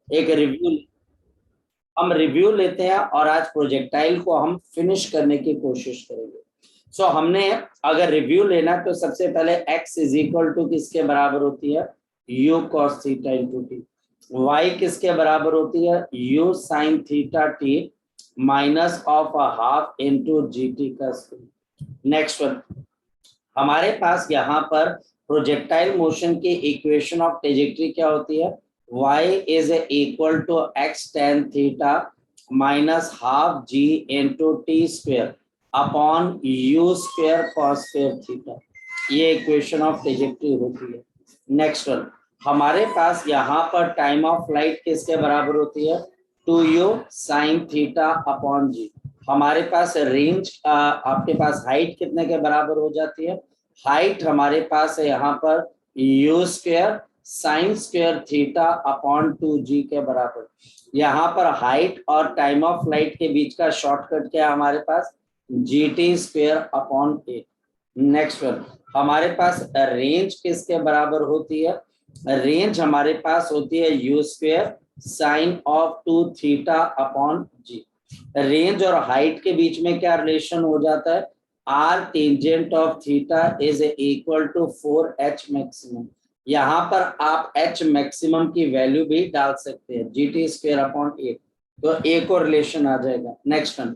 एक रिव्यू, हम रिव्यू लेते हैं और आज प्रोजेक्टाइल को हम फिनिश करने की कोशिश करेंगे। सो हमने अगर रिव्यू लेना तो सबसे पहले x इज इक्वल टू किसके बराबर होती है, u cos theta into T. y किसके बराबर होती है, u sin theta T minus of a half into G T का स्क्वायर। नेक्स्ट वन, हमारे पास यहाँ पर प्रोजेक्टाइल मोशन की इक्वेशन ऑफ ट्रेजेक्टरी क्या होती है, y is equal to x tan theta minus half g into T square upon u square cos square theta. ये इक्वेशन ऑफ ट्रेजेक्टरी होती है। नेक्स्ट वन, हमारे पास यहाँ पर टाइम ऑफ फ्लाइट किसके बराबर होती है, 2u sin theta upon g। हमारे पास रेंज आपके पास हाइट कितने के बराबर हो जाती है, हाइट हमारे पास है यहाँ पर you square sine square theta upon 2g के बराबर। यहाँ पर हाइट और टाइम ऑफ फ्लाइट के बीच का शॉर्टकट क्या है हमारे पास, G T square upon 8। Next one, हमारे पास रेंज किसके बराबर होती है, रेंज हमारे पास होती है U square sine of 2 theta upon G. Range और हाइट के बीच में क्या रिलेशन हो जाता है, r tangent of theta is equal to 4h maximum. यहाँ पर आप h मैक्सिमम की वैल्यू भी डाल सकते हैं, जी टी स्क्वेयर अपॉन 8, तो एक और रिलेशन आ जाएगा। नेक्स्ट वन,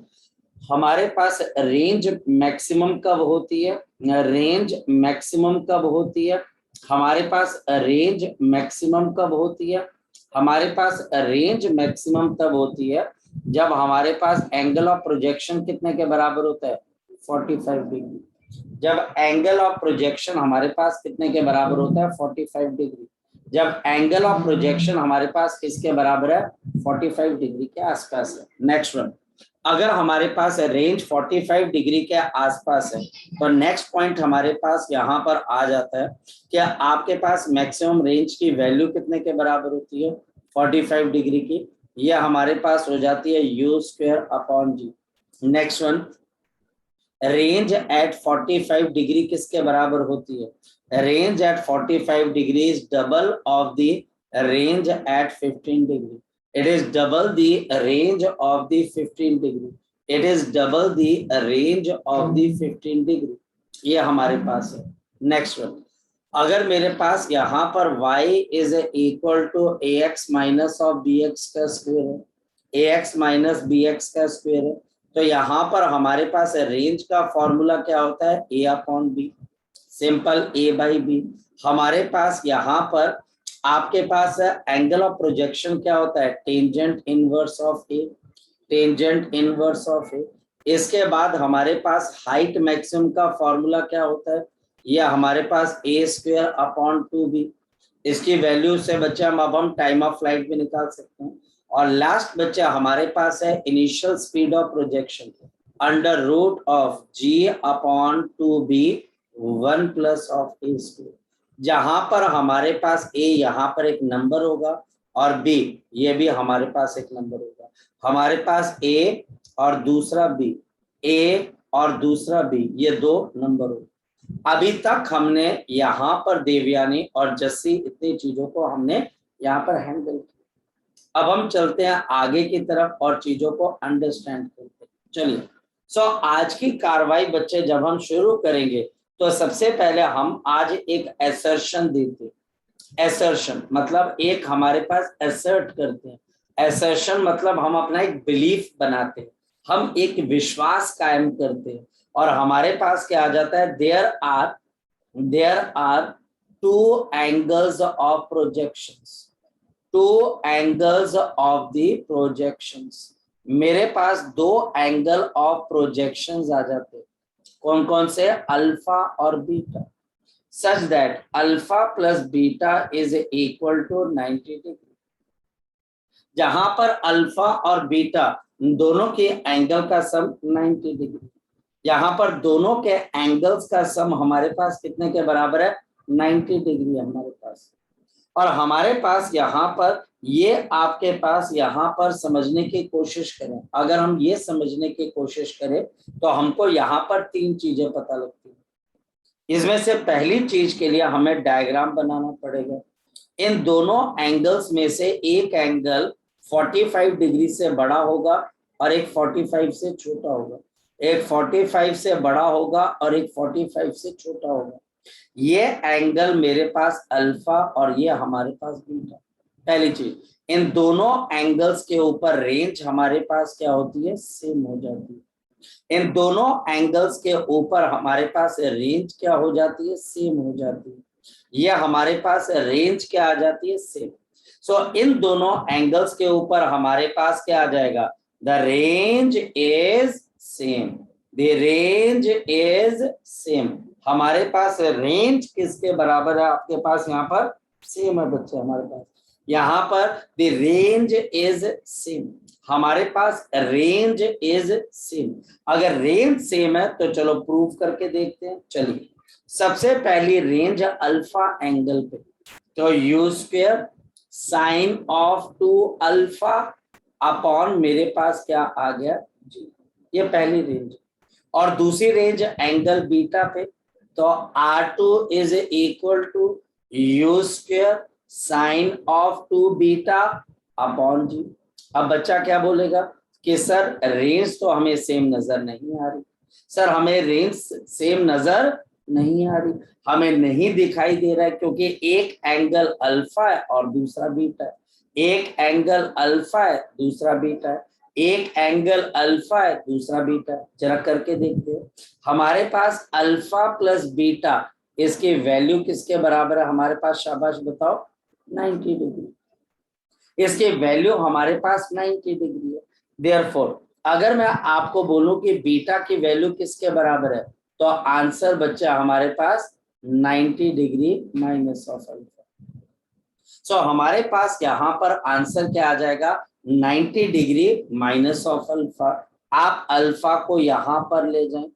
हमारे पास रेंज मैक्सिमम कब होती है, रेंज मैक्सिमम कब होती है, हमारे पास रेंज मैक्सिमम कब होती है, हमारे पास रेंज मैक्सिमम तब होती है जब हमारे पास एंगल ऑफ प्रोजेक्शन कितने के बराबर होता है, 45 डिग्री। जब एंगल ऑफ प्रोजेक्शन हमारे पास कितने के बराबर होता है, 45 डिग्री। जब एंगल ऑफ प्रोजेक्शन हमारे पास किसके बराबर है, 45 डिग्री के आसपास है। नेक्स्ट वन, अगर हमारे पास रेंज 45 डिग्री के आसपास है तो नेक्स्ट पॉइंट हमारे पास यहाँ पर आ जाता है कि आपके पास मैक्सिमम रेंज की वैल्यू कितने के बराबर होती है, 45 डिग्री की। ये हमारे पास हो जाती है U square upon G. Next one, range at 45 degree किसके बराबर होती है, range at 45 degree is double of the range at 15 degree. it is double the range of the 15 degree, it is double the range of the 15 degree। ये हमारे पास है। Next one, अगर मेरे पास यहाँ पर y is equal to ax minus of bx का square है, ax माइनस bx का स्क्वायर है, तो यहाँ पर हमारे पास रेंज का फॉर्मूला क्या होता है, a upon B, simple a by B. हमारे पास यहाँ पर आपके पास एंगल ऑफ प्रोजेक्शन क्या होता है, tangent inverse of A, tangent inverse of A. इसके बाद हमारे पास हाइट मैक्सिमम का फॉर्मूला क्या होता है, यह हमारे पास ए स्क्वेयर अपॉन 2b। इसकी वैल्यू से बच्चे अब हम टाइम ऑफ फ्लाइट भी निकाल सकते हैं। और लास्ट बच्चा हमारे पास है initial speed of projection under root of G upon 2b 1 plus of A square. जहां पर हमारे पास a यहाँ पर एक नंबर होगा और b ये भी हमारे पास एक नंबर होगा। हमारे पास a और दूसरा b, a और दूसरा b, ये दो नंबर होगा। अभी तक हमने यहाँ पर देवयानी और जस्सी इतनी चीजों को हमने यहाँ पर हैंडल किया। अब हम चलते हैं आगे की तरफ और चीजों को अंडरस्टैंड करते हैं। चलिए, आज की कार्रवाई बच्चे जब हम शुरू करेंगे तो सबसे पहले हम आज एक एसर्शन देते हैं। एसर्शन मतलब एक हमारे पास एसर्ट करते हैं, एसर्शन मतलब हम अपना एक बिलीफ बनाते हैं, हम एक विश्वास कायम करते हैं और हमारे पास क्या आ जाता है, there are two angles of projections, two angles of the projections. मेरे पास दो एंगल ऑफ प्रोजेक्शंस आ जाते हैं, कौन कौन से, अल्फा और beta, such that alpha plus beta is equal to 90 degree. जहां पर अल्फा और बीटा दोनों के एंगल का सम 90 डिग्री, यहाँ पर दोनों के एंगल्स का सम हमारे पास कितने के बराबर है, 90 डिग्री हमारे पास। और हमारे पास यहाँ पर ये आपके पास यहाँ पर समझने की कोशिश करें, अगर हम ये समझने की कोशिश करें तो हमको यहाँ पर तीन चीजें पता लगती हैं। इसमें से पहली चीज के लिए हमें डायग्राम बनाना पड़ेगा। इन दोनों एंगल्स में से एक एंगल 45 डिग्री से बड़ा होगा और एक 45 से छोटा होगा, एक 45 से बड़ा होगा और एक 45 से छोटा होगा। ये एंगल मेरे पास अल्फा और ये हमारे पास बीटा। पहली चीज, इन दोनों एंगल्स के ऊपर रेंज हमारे पास क्या होती है, सेम हो जाती है। इन दोनों एंगल्स के ऊपर हमारे पास रेंज क्या हो जाती है, सेम हो जाती है। ये हमारे पास रेंज क्या आ जाती है, सेम। सो इन दोनों एंगल्स के ऊपर हमारे पास क्या आ जाएगा, the range is same, the range is same. हमारे पास रेंज किसके बराबर है, आपके पास यहाँ पर सेम है बच्चे, हमारे पास यहाँ पर द रेंज इज सेम, हमारे पास रेंज इज सेम। अगर रेंज सेम है तो चलो प्रूव करके देखते हैं। चलिए, सबसे पहली रेंज अल्फा एंगल पे, तो you square sine of 2 alpha upon मेरे पास क्या आ गया जी, ये पहली रेंज। और दूसरी रेंज एंगल बीटा पे, तो R2 is equal to u square sine of 2 beta upon G. अब बच्चा क्या बोलेगा कि सर रेंज तो हमें सेम नजर नहीं आ रही, सर हमें रेंज सेम नजर नहीं आ रही, हमें नहीं दिखाई दे रहा है, क्योंकि एक एंगल अल्फा है और दूसरा बीटा है, एक एंगल अल्फा है दूसरा बीटा है, एक एंगल अल्फा है दूसरा बीटा है। जरा करके देखते हैं, हमारे पास अल्फा प्लस बीटा, इसकी वैल्यू किसके बराबर है हमारे पास, शाबाश बताओ, 90 डिग्री। इसकी वैल्यू हमारे पास 90 डिग्री है। देयरफॉर अगर मैं आपको बोलूं कि बीटा की वैल्यू किसके बराबर है, तो आंसर बच्चा हमारे पास 90 डिग्री माइनस ऑफ अल्फा। सो हमारे पास यहाँ पर आंसर क्या आ जाएगा, 90 डिग्री माइनस ऑफ अल्फा। आप अल्फा को यहाँ पर ले जाएं।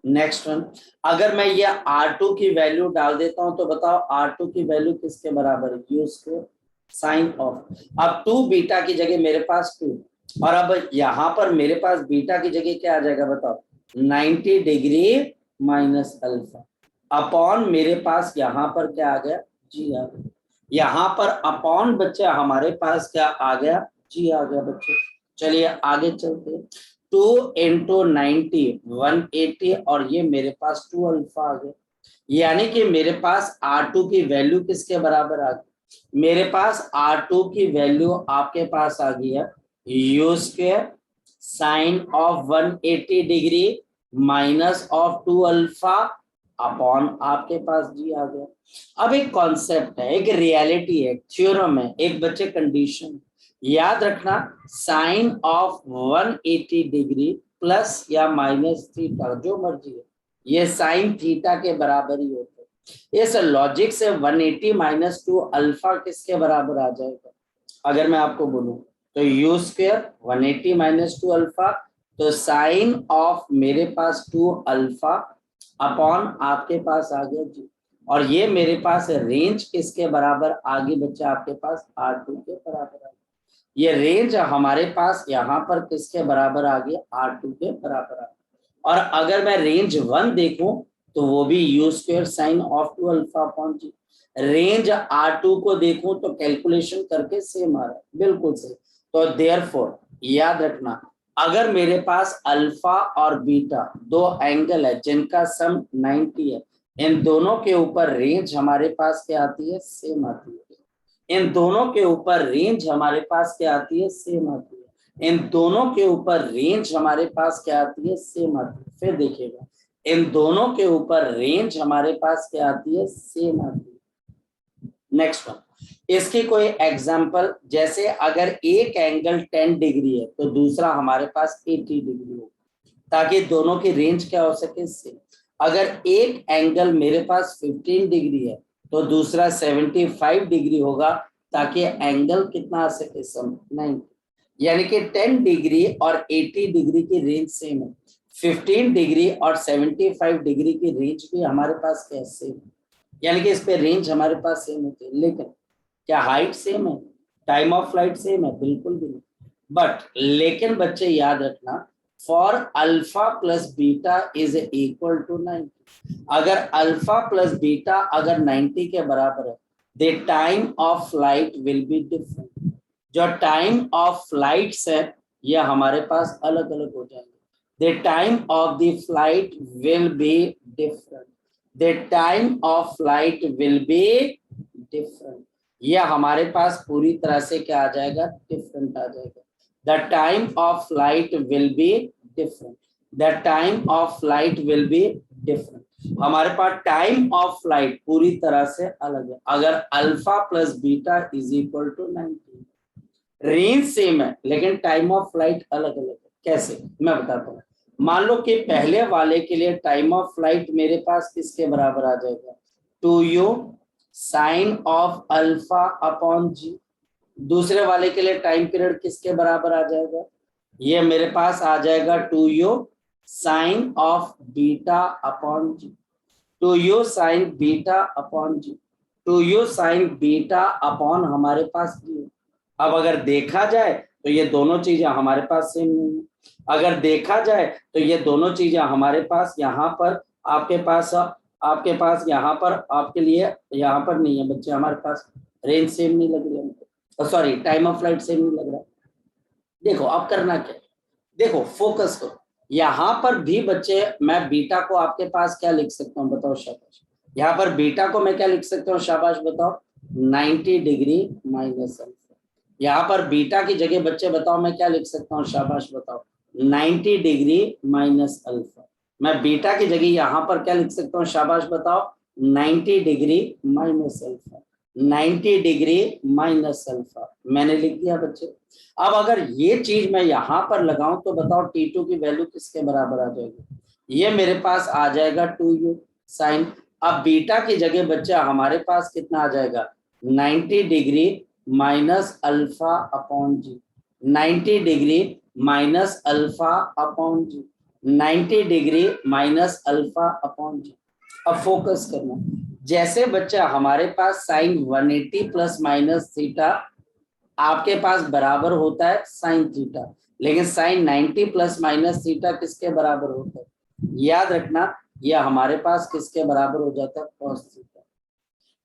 नेक्स्ट वन, अगर मैं ये R2 की वैल्यू डाल देता हूं तो बताओ R2 की वैल्यू किसके बराबर है, यू स्क्वायर साइन ऑफ, अब 2 बीटा की जगह मेरे पास 2, और अब यहाँ पर मेरे पास बीटा की जगह क्या आ जाएगा बताओ, 90 डिग्री माइनस अल्फा अपॉन मेरे पास यहाँ पर क्या आ गया, जी आ गया। यहाँ पर अपॉन बच्चा हमारे पास क्या आ गया, जी आ गया बच्चे। चलिए आगे चलते, 2 इंटू 90 180, और ये मेरे पास 2 अल्फा आ गया। यानी कि मेरे पास R2 की वैल्यू किसके बराबर आ गई, मेरे पास R2 की वैल्यू आपके पास आ गई है you square sine of 180 degree minus of 2 alpha upon आपके पास जी आ गया। अब एक कॉन्सेप्ट है, एक रियलिटी है, थ्योरम है, एक बच्चे कंडीशन याद रखना, साइन ऑफ 180 डिग्री प्लस या माइनस थीटा जो मर्जी है, ये साइन थीटा के बराबर ही होता है। इस लॉजिक से 180 माइनस 2 अल्फा किसके बराबर आ जाएगा, अगर मैं आपको बोलूं तो यू स्क्वायर 180 माइनस 2 अल्फा, तो साइन ऑफ मेरे पास 2 अल्फा अपॉन आपके पास आ गया जी। और ये मेरे पास रेंज किसके बराबर आगे बच्चा, आपके पास R2 के बराबर आ, ये रेंज हमारे पास यहाँ पर किसके बराबर आ गया, R2 के बराबर आ गया। और अगर मैं रेंज 1 देखूं तो वो भी U square sine of 2 alpha upon G. Range R2 को देखूं तो कैलकुलेशन करके सेम आ रहा है, बिल्कुल सही। तो देयरफॉर याद रखना, अगर मेरे पास अल्फा और बीटा दो एंगल है जिनका सम 90 है, इन दोनों के ऊपर रेंज हमारे पास क्या आती है, सेम आती है। इन दोनों के ऊपर रेंज हमारे पास क्या आती है, सेम आती है। इन दोनों के ऊपर रेंज हमारे पास क्या आती है, सेम आती है। फिर देखिएगा, इन दोनों के ऊपर रेंज हमारे पास क्या आती है, सेम आती है। नेक्स्ट वन, इसकी कोई एग्जांपल, जैसे अगर एक एंगल 10 डिग्री है तो दूसरा हमारे पास 80 डिग्री हो, ताकि दोनों की रेंज क्या हो सके, सेम। अगर एक एंगल मेरे पास 15 डिग्री है तो दूसरा 75 डिग्री होगा, ताकि एंगल कितना आ सके, सम 90। यानी कि 10 डिग्री और 80 डिग्री की रेंज सेम है, 15 डिग्री और 75 डिग्री की रेंज भी हमारे पास क्या सेम है, यानी कि इस पे रेंज हमारे पास सेम होती है। लेकिन क्या हाइट सेम है, टाइम ऑफ फ्लाइट सेम है, बिल्कुल भी नहीं। बट लेकिन बच्चे याद रखना, for alpha plus beta is equal to 90, अगर अल्फा प्लस बीटा अगर 90 के बराबर है the time of flight will be different. जो टाइम ऑफ फ्लाइट्स है ये हमारे पास अलग अलग हो जाएंगे। The time of the flight will be different. The time of flight will be different. ये हमारे पास पूरी तरह से क्या आ जाएगा, डिफरेंट आ जाएगा। The time of flight will be different. The time of flight will be different. हमारे पास टाइम ऑफ फ्लाइट पूरी तरह से अलग है। अगर alpha plus beta is equal to 90, range same है लेकिन टाइम ऑफ फ्लाइट अलग अलग है। कैसे, मैं बताता हूँ। मान लो कि पहले वाले के लिए टाइम ऑफ फ्लाइट मेरे पास किसके बराबर आ जाएगा, 2u sine of alpha upon G. दूसरे वाले के लिए टाइम पीरियड किसके बराबर आ जाएगा, ये मेरे पास आ जाएगा 2u sine of beta upon G. 2u sine beta upon G. 2u sine beta upon हमारे पास जी। अब अगर देखा जाए तो ये दोनों चीजें हमारे पास सेम नहीं है। अगर देखा जाए तो ये दोनों चीजें हमारे पास यहाँ पर आपके पास यहाँ पर आपके लिए यहाँ पर नहीं है बच्चे, हमारे पास रेंज सेम नहीं लग रही हमको, sorry time of flight same नहीं लग रहा। देखो अब करना क्या है, देखो फोकस करो। यहाँ पर भी बच्चे मैं बीटा को आपके पास क्या लिख सकता हूँ बताओ, शाबाश। यहाँ पर बीटा को मैं क्या लिख सकता हूँ, शाबाश बताओ, 90 डिग्री माइनस अल्फा। यहाँ पर बीटा की जगह बच्चे बताओ मैं क्या लिख सकता हूँ, शाबाश बताओ, 90 डिग्री माइनस अल्फा। मैं बीटा की जगह यहाँ पर क्या लिख सकता हूँ, शाबाश बताओ, 90 degree minus alpha. 90 degree minus alpha मैंने लिख दिया बच्चे। अब अगर ये चीज मैं यहां पर लगाऊं तो बताओ T2 की वैल्यू किसके बराबर आ जाएगी, ये मेरे पास आ जाएगा 2u साइन। अब बीटा की जगह बच्चा हमारे पास कितना आ जाएगा, 90 डिग्री माइनस अल्फा अपॉन जी। 90 डिग्री माइनस अल्फा अपॉन जी। 90 degree minus alpha upon G. अब फोकस करना, जैसे बच्चा हमारे पास साइन 180 प्लस माइनस थीटा आपके पास बराबर होता है साइन थीटा, लेकिन साइन 90 प्लस माइनस थीटा किसके बराबर होता है, याद रखना ये हमारे पास किसके बराबर हो जाता है, कॉस थीटा।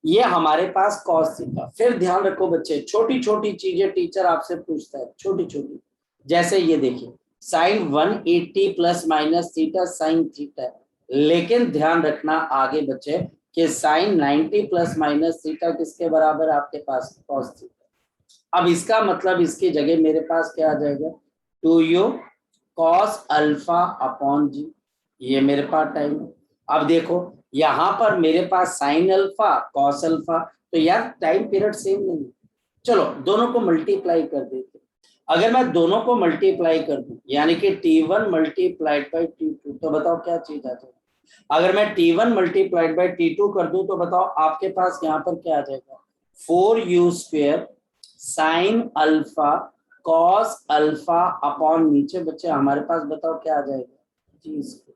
ये हमारे पास कॉस थीटा। फिर ध्यान रखो बच्चे, छोटी छोटी चीजें टीचर आपसे पूछता है, छोटी छोटी, जैसे ये देखिए sine 180 plus minus theta sine theta, लेकिन ध्यान रखना आगे बच्चे कि साइन 90 प्लस माइनस थीटा किसके बराबर आपके पास, कॉस थीटा। अब इसका मतलब इसकी जगह मेरे पास क्या आ जाएगा, 2u कॉस अल्फा अपॉन जी, ये मेरे पास टाइम। अब देखो यहाँ पर मेरे पास साइन अल्फा कॉस अल्फा, तो यार टाइम पीरियड सेम नहीं। चलो दोनों को मल्टीप्लाई कर देते। अगर मैं दोनों को मल्टीप्लाई कर दूं यानी कि T1 मल्टीप्लाइड बाई T2 तो बताओ क्या चीज आ जाएगा। अगर मैं T1 मल्टीप्लाइड बाई T2 कर दूं तो बताओ आपके पास यहाँ पर क्या आ जाएगा, 4u square sine alpha cos alpha upon नीचे बच्चे हमारे पास बताओ क्या आ जाएगा, G square.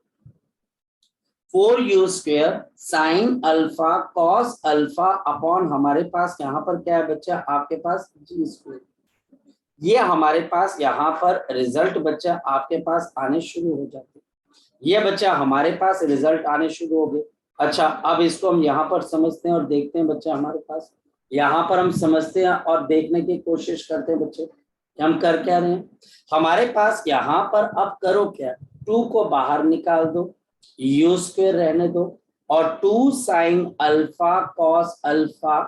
4u square sine alpha cos alpha upon हमारे पास यहाँ पर क्या है बच्चा आपके पास, जी स्क्वेयर। ये हमारे पास यहाँ पर रिजल्ट बच्चा आपके पास आने शुरू हो जाते, ये बच्चा हमारे पास रिजल्ट आने शुरू हो गए। अच्छा अब इसको हम यहाँ पर समझते हैं और देखते हैं बच्चा हमारे पास, यहाँ पर हम समझते हैं और देखने की कोशिश करते हैं बच्चे कि हम कर क्या रहे हैं। हमारे पास यहाँ पर अब करो क्या, 2 को बाहर निकाल दो, यू स्क्वेयर रहने दो, और 2 साइन अल्फा कॉस अल्फा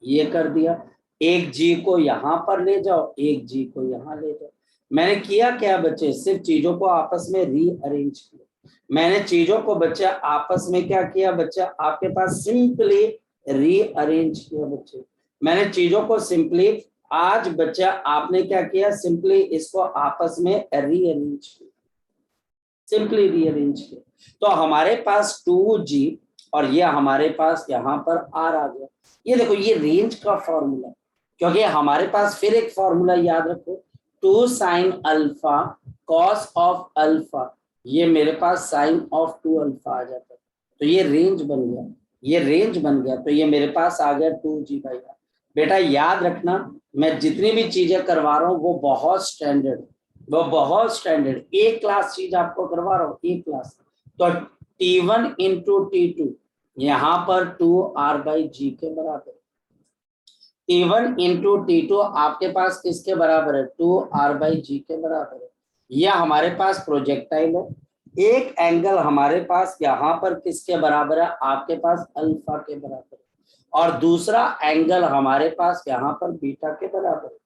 ये कर दिया। एक जी को यहाँ पर ले जाओ, एक जी को यहाँ ले जाओ। मैंने किया क्या बच्चे, सिर्फ चीजों को आपस में रीअरेंज किया। मैंने चीजों को बच्चा आपस में क्या किया बच्चा, आपके पास सिंपली रीअरेंज किया बच्चे। मैंने चीजों को सिंपली, आज बच्चा आपने क्या किया, सिंपली इसको आपस में रीअरेंज किया, सिंपली रीअरेंज किया। तो हमारे पास 2g और ये हमारे पास यहाँ पर r आ गया। ये देखो ये रेंज का फॉर्मूला, क्योंकि हमारे पास फिर एक फॉर्मूला याद रखो, 2 sine alpha cos of alpha, ये मेरे पास साइन ऑफ 2 अल्फा आ जाता है। तो ये रेंज बन गया, ये रेंज बन गया, तो ये मेरे पास आ गया 2g बाई r। बेटा याद रखना मैं जितनी भी चीजें करवा रहा हूँ वो बहुत स्टैंडर्ड, वो बहुत स्टैंडर्ड एक क्लास चीज आपको करवा रहा हूँ, एक क्लास। तो T1 इंटू T2 यहाँ पर 2r बाई जी के बराबर, T1 इंटू T2 आपके पास किसके बराबर है, 2R/g के बराबर है। यह हमारे पास प्रोजेक्टाइल है। एक एंगल हमारे पास यहाँ पर किसके बराबर है, आपके पास अल्फा के बराबर है, और दूसरा एंगल हमारे पास यहाँ पर बीटा के बराबर है।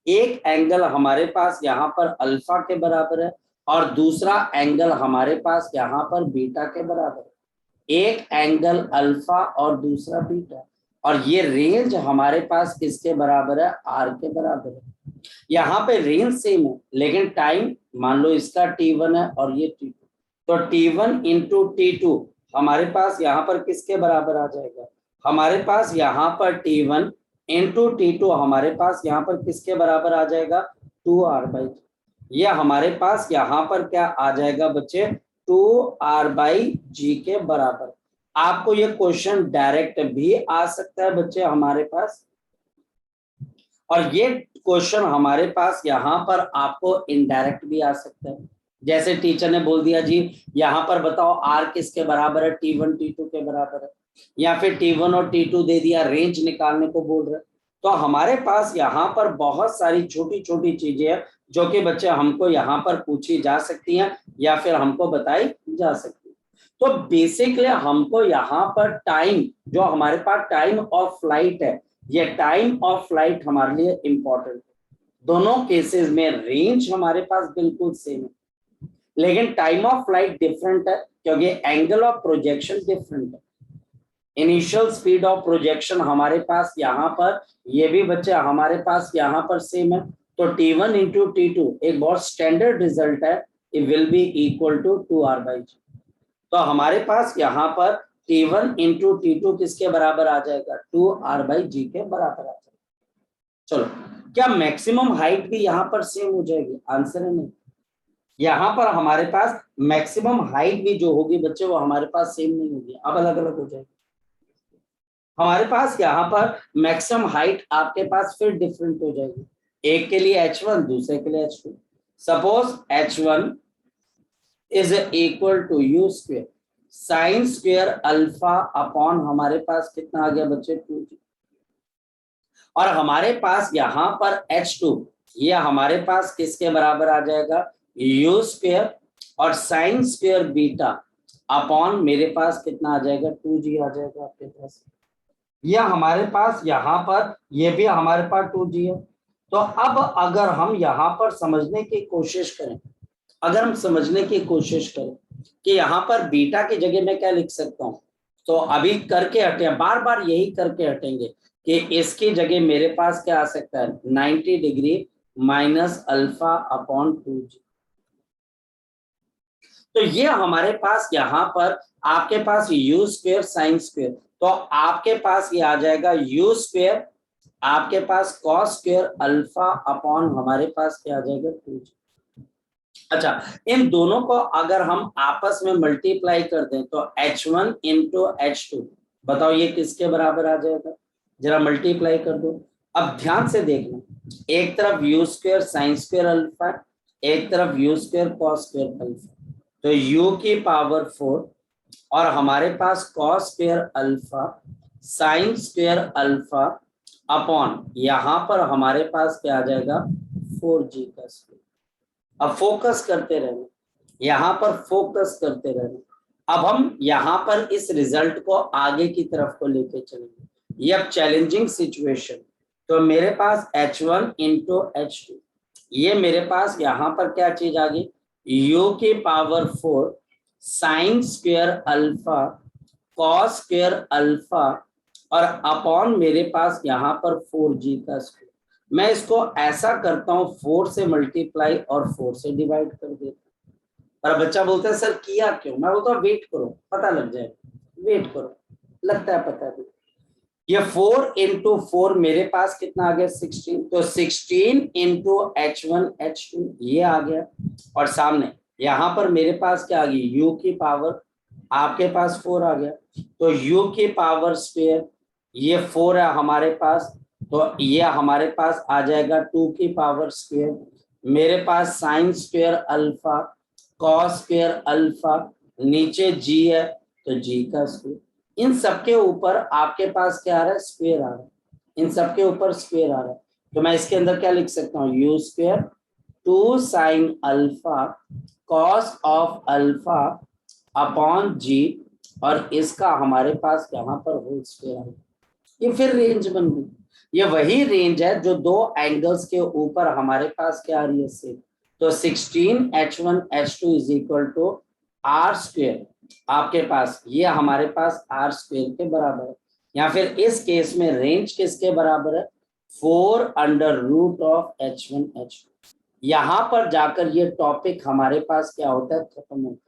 एक एंगल हमारे पास यहाँ पर अल्फा के बराबर है और दूसरा एंगल हमारे पास यहाँ पर बीटा के बराबर है। एक एंगल अल्फा और दूसरा बीटा, और ये रेंज हमारे पास किसके बराबर है, आर के बराबर है। यहाँ पे रेंज सेम है लेकिन टाइम मान लो इसका T1 है और ये T2, तो T1 इंटू T2 हमारे पास यहाँ पर किसके बराबर आ जाएगा, हमारे पास यहाँ पर T1 इंटू T2 हमारे पास यहाँ पर किसके बराबर आ जाएगा, 2R/g। ये हमारे पास यहाँ पर क्या आ जाएगा बच्चे, 2R/g के बराबर। आपको ये क्वेश्चन डायरेक्ट भी आ सकता है बच्चे हमारे पास, और ये क्वेश्चन हमारे पास यहाँ पर आपको इनडायरेक्ट भी आ सकता है। जैसे टीचर ने बोल दिया जी यहाँ पर बताओ आर किसके बराबर है, T1 T2 के बराबर है, या फिर T1 और T2 दे दिया, रेंज निकालने को बोल रहे। तो हमारे पास यहाँ पर बहुत सारी छोटी छोटी चीजें हैं जो कि बच्चे हमको यहाँ पर पूछी जा सकती हैं या फिर हमको बताई जा सकती है। तो बेसिकली हमको यहाँ पर टाइम, जो हमारे पास टाइम ऑफ फ्लाइट है, ये टाइम ऑफ फ्लाइट हमारे लिए इंपॉर्टेंट है। दोनों केसेस में रेंज हमारे पास बिल्कुल सेम है लेकिन टाइम ऑफ फ्लाइट डिफरेंट है क्योंकि एंगल ऑफ प्रोजेक्शन डिफरेंट है। इनिशियल स्पीड ऑफ प्रोजेक्शन हमारे पास यहाँ पर, ये भी बच्चे हमारे पास यहाँ पर सेम है। तो T1 इंटू T2 एक बहुत स्टैंडर्ड रिजल्ट है, it will be equal to 2R/g। तो हमारे पास यहाँ पर T1 इंटू T2 किसके बराबर आ जाएगा, 2R/g के बराबर आ जाएगा। चलो, क्या मैक्सिमम हाइट भी यहाँ पर सेम हो जाएगी, आंसर है नहीं। यहाँ पर हमारे पास मैक्सिमम हाइट भी जो होगी बच्चे वो हमारे पास सेम नहीं होगी, अब अलग अलग हो जाएगी। हमारे पास यहाँ पर मैक्सिमम हाइट आपके पास फिर डिफरेंट हो जाएगी, एक के लिए h1 दूसरे के लिए h2। Suppose h1 is equal to u square sine square alpha upon हमारे पास कितना आ गया बच्चे 2g, और हमारे पास यहाँ पर h2 ये हमारे पास किसके बराबर आ जाएगा, u स्क्वायर और साइन स्क्वायर बीटा अपॉन मेरे पास कितना आ जाएगा 2g आ जाएगा आपके पास। यह हमारे पास यहाँ पर ये भी हमारे पास 2g है। तो अब अगर हम यहाँ पर समझने की कोशिश करें, अगर हम समझने की कोशिश करें कि यहाँ पर बीटा की जगह मैं क्या लिख सकता हूँ, तो अभी करके हटे, बार बार यही करके हटेंगे कि इसकी जगह मेरे पास क्या आ सकता है, 90 degree minus alpha upon 2g। तो ये हमारे पास यहाँ पर आपके पास u स्क्वायर साइन स्क्वायर, तो आपके पास ये आ जाएगा u स्क्वायर, आपके पास कॉस स्क्वायर अल्फा अपॉन हमारे पास क्या आ जाएगा 2g। अच्छा, इन दोनों को अगर हम आपस में मल्टीप्लाई कर दें तो h1 इंटू h2 बताओ ये किसके बराबर आ जाएगा, जरा मल्टीप्लाई कर दो। अब ध्यान से देखना, एक तरफ u square sine square alpha, एक तरफ u square cos square alpha, तो u की पावर 4 और हमारे पास cos square alpha sine square alpha upon यहाँ पर हमारे पास क्या आ जाएगा 4g का स्क्वायर। अब फोकस करते रहना, यहाँ पर फोकस करते रहना। अब हम यहाँ पर इस रिजल्ट को आगे की तरफ को लेके चलेंगे, ये अब चैलेंजिंग सिचुएशन। तो मेरे पास h1 इंटू h2, ये मेरे पास यहाँ पर क्या चीज आ गई, u की power 4 sign square alpha cos square alpha और अपॉन मेरे पास यहाँ पर 4g का स्क्वायर। मैं इसको ऐसा करता हूँ 4 से मल्टीप्लाई और 4 से डिवाइड कर देता हूँ। पर बच्चा बोलता है सर किया क्यों, मैं बोलता हूँ वेट करो पता लग जाएगा, वेट करो लगता है पता भी। ये 4 इंटू 4 मेरे पास कितना आ गया 16, तो 16 इंटू h1 h2 ये आ गया, और सामने यहाँ पर मेरे पास क्या आ गई u की पावर, आपके पास 4 आ गया, तो u की पावर स्क्वायर ये 4 है हमारे पास, तो ये हमारे पास आ जाएगा 2 की पावर स्क्वायर, मेरे पास sine square alpha cos square alpha, नीचे g है तो g का स्क्वायर। इन सबके ऊपर आपके पास क्या आ रहा है, स्क्वायर आ रहा है। इन सबके ऊपर स्क्वायर आ रहा है, तो मैं इसके अंदर क्या लिख सकता हूँ, u square 2 sine alpha cos of alpha upon G, और इसका हमारे पास यहाँ पर होल स्क्वायर आ गया। ये फिर रेंज बन गई। ये वही रेंज है जो दो एंगल्स के ऊपर हमारे पास क्या आ रही है, सेम। तो 16h1h2 is equal to R square, आपके पास ये हमारे पास आर स्क्वेयर के बराबर है, या फिर इस केस में रेंज किसके बराबर है, 4√h1h2। यहां पर जाकर ये टॉपिक हमारे पास क्या होता है, खत्म होता है।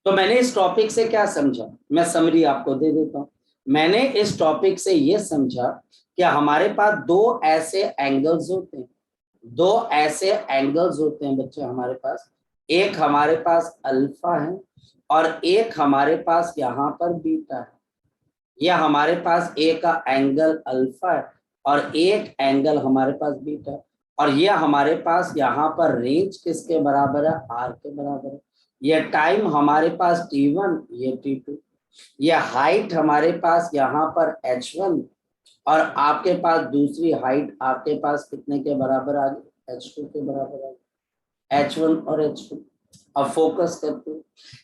तो मैंने इस टॉपिक से क्या समझा, मैं समरी आपको दे देता हूं। मैंने इस टॉपिक से ये समझा कि हमारे पास दो ऐसे एंगल्स होते हैं, दो ऐसे एंगल्स होते हैं बच्चे हमारे पास, एक हमारे पास अल्फा है और एक हमारे पास यहाँ पर बीटा है। यह हमारे पास एक का एंगल अल्फा है और एक एंगल हमारे पास बीटा है, और यह हमारे पास यहाँ पर रेंज किसके बराबर है, आर के बराबर है। यह टाइम हमारे पास t1, ये t2, यह हाइट हमारे पास यहाँ पर h1, और आपके पास दूसरी हाइट आपके पास कितने के बराबर आ गई, h2 के बराबर आ गई, h1 और h2। अब फोकस करते हैं,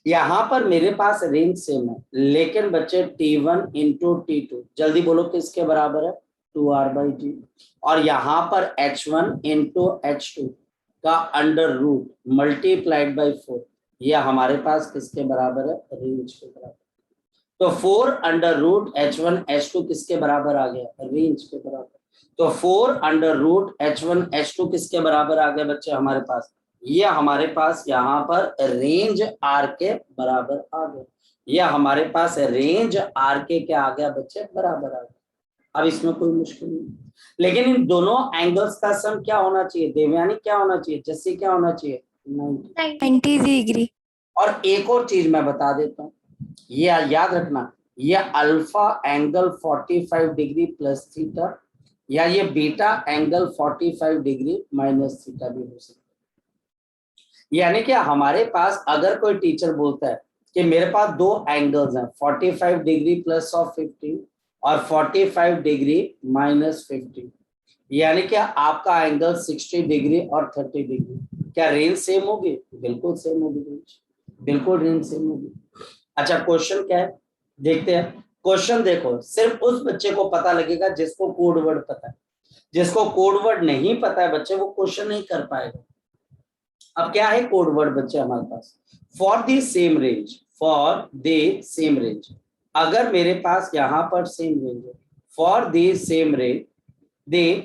यहाँ पर मेरे पास रेंज सेम है, लेकिन बच्चे t1 इंटू t2, जल्दी बोलो किसके बराबर है, 2r/g, और यहाँ पर h1 इंटू h2 का अंडर रूट मल्टीप्लाइड बाई 4, यह हमारे पास किसके बराबर है, रेंज के बराबर। तो 4√h1h2 किसके बराबर आ गया, रेंज के बराबर। तो 4√h1h2 किसके बराबर आ गया बच्चे हमारे पास, ये हमारे पास यहाँ पर रेंज आर के बराबर आ गया, यह हमारे पास रेंज आर के क्या आ गया बच्चे, बराबर आ गया। अब इसमें कोई मुश्किल नहीं, लेकिन इन दोनों एंगल्स का सम क्या होना चाहिए, देवयानी क्या होना चाहिए, जस्सी क्या होना चाहिए, 90 डिग्री। और एक और चीज मैं बता देता हूँ, ये याद रखना, ये alpha angle 45 degree plus theta, या ये beta angle 45 degree minus theta भी हो सकता है। यानी कि हमारे पास अगर कोई टीचर बोलता है कि मेरे पास दो एंगल्स हैं, 45 डिग्री प्लस ऑफ 15 और 45 डिग्री माइनस 15, यानी कि आपका एंगल 60 डिग्री और 30 डिग्री, क्या रेंज सेम होगी, बिल्कुल सेम होगी रेंज, बिल्कुल रेंज सेम होगी। अच्छा क्वेश्चन क्या है, देखते हैं। क्वेश्चन देखो, सिर्फ उस बच्चे को पता लगेगा जिसको कोड वर्ड पता है, जिसको कोड वर्ड नहीं पता है बच्चे, वो क्वेश्चन नहीं कर पाएगा। अब क्या है कोड वर्ड बच्चे हमारे पास, for the same range, for the same range, अगर मेरे पास यहां पर सेम रेंज है, for the same range the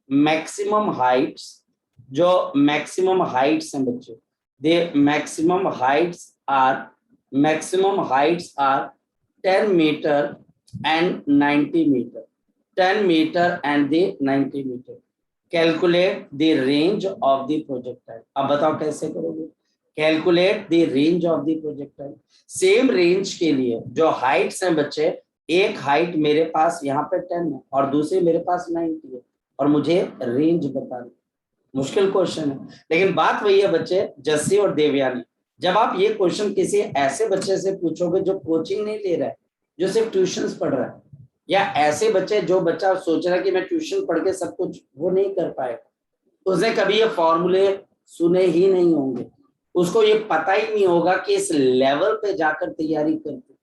maximum heights, जो मैक्सिमम हाइट्स हैं बच्चे, the maximum heights are 10 metre and 90 metre, 10 metre and the 90 metre. Calculate the range of the projectile. अब बताओ कैसे करोगे, calculate the range of the projectile. Same range के लिए जो हाइट्स हैं बच्चे, एक हाइट मेरे पास यहाँ पे 10 है और दूसरी मेरे पास 90 है, और मुझे रेंज बतानी। मुश्किल क्वेश्चन है, लेकिन बात वही है बच्चे, जस्सी और देवयानी, जब आप ये क्वेश्चन किसी ऐसे बच्चे से पूछोगे जो कोचिंग नहीं ले रहा है, जो सिर्फ ट्यूशंस पढ़ रहा है, या ऐसे बच्चे जो बच्चा सोच रहा है कि मैं ट्यूशन पढ़ के सब कुछ, वो नहीं कर पाएगा। उसने कभी ये फॉर्मूले सुने ही नहीं होंगे, उसको ये पता ही नहीं होगा कि इस लेवल पे जाकर तैयारी करते,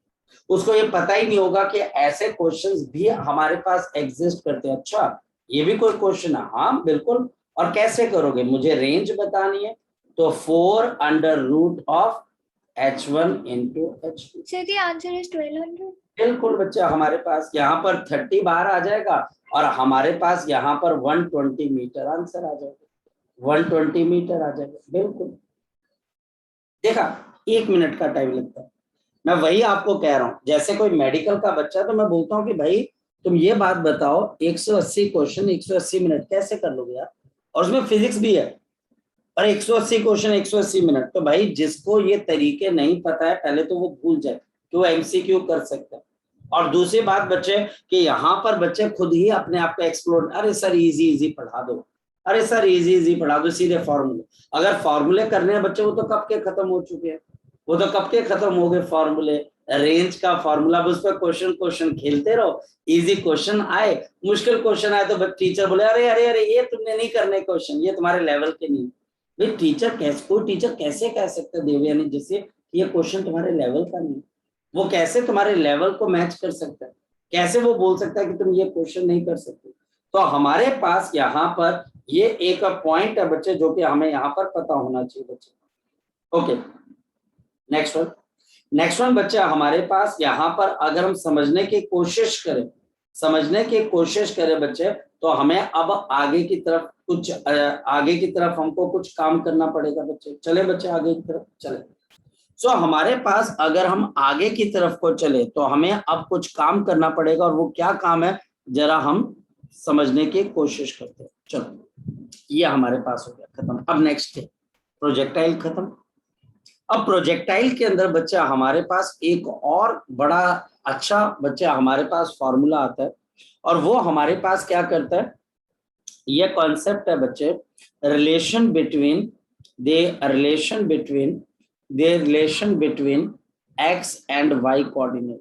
उसको ये पता ही नहीं होगा कि ऐसे क्वेश्चंस भी हमारे पास एग्जिस्ट करते हैं। अच्छा ये भी कोई क्वेश्चन है, हाँ बिल्कुल। और कैसे करोगे, मुझे रेंज बतानी है, तो 4√h1 into h2। Sir the answer is 1200। बिल्कुल बच्चा, हमारे पास यहाँ पर 30 बाहर आ जाएगा और हमारे पास यहाँ पर 120 मीटर आंसर आ जाएगा, 120 मीटर आ जाएगा। बिल्कुल, देखा 1 मिनट का टाइम लगता है। मैं वही आपको कह रहा हूँ, जैसे कोई मेडिकल का बच्चा, तो मैं बोलता हूँ कि भाई तुम ये बात बताओ, 180 क्वेश्चन 180 मिनट कैसे कर लोगे यार, और उसमें फिजिक्स भी है, और 180 क्वेश्चन 180 मिनट। तो भाई जिसको ये तरीके नहीं पता है, पहले तो वो भूल जाए कि वो MCQ कर सकता है। और दूसरी बात बच्चे, कि यहाँ पर बच्चे खुद ही अपने आप को एक्सप्लोर, अरे सर इजी पढ़ा दो, अरे सर इजी पढ़ा दो, सीधे फॉर्मूले। अगर फॉर्मूले करने हैं बच्चे, वो तो कब के खत्म हो चुके हैं, वो तो कब के खत्म हो गए फॉर्मूले। रेंज का फॉर्मूला, उस पर क्वेश्चन खेलते रहो, इजी क्वेश्चन आए, मुश्किल क्वेश्चन आए तो टीचर बोले अरे अरे अरे ये तुमने नहीं करने क्वेश्चन, ये तुम्हारे लेवल के नहीं। भाई कोई टीचर कैसे कह सकता है देवयानी जैसे ये क्वेश्चन तुम्हारे लेवल का नहीं, वो कैसे तुम्हारे लेवल को मैच कर सकता है, कैसे वो बोल सकता है कि तुम ये क्वेश्चन नहीं कर सकते। तो हमारे पास यहाँ पर ये एक पॉइंट है बच्चे जो कि हमें यहाँ पर पता होना चाहिए बच्चे। ओके, नेक्स्ट वन बच्चे, हमारे पास यहाँ पर अगर हम समझने की कोशिश करें बच्चे, तो हमें अब आगे की तरफ हमको कुछ काम करना पड़ेगा बच्चे। चले बच्चे आगे की तरफ चले। सो हमारे पास अगर हम आगे की तरफ को चले तो हमें अब कुछ काम करना पड़ेगा, और वो क्या काम है जरा हम समझने की कोशिश करते हैं। चलो ये हमारे पास हो गया खत्म। अब नेक्स्ट है प्रोजेक्टाइल खत्म। अब प्रोजेक्टाइल के अंदर बच्चा हमारे पास एक और बड़ा अच्छा बच्चा हमारे पास फॉर्मूला आता है, और वो हमारे पास क्या करता है, ये कॉन्सेप्ट है बच्चे relation between X and Y coordinate,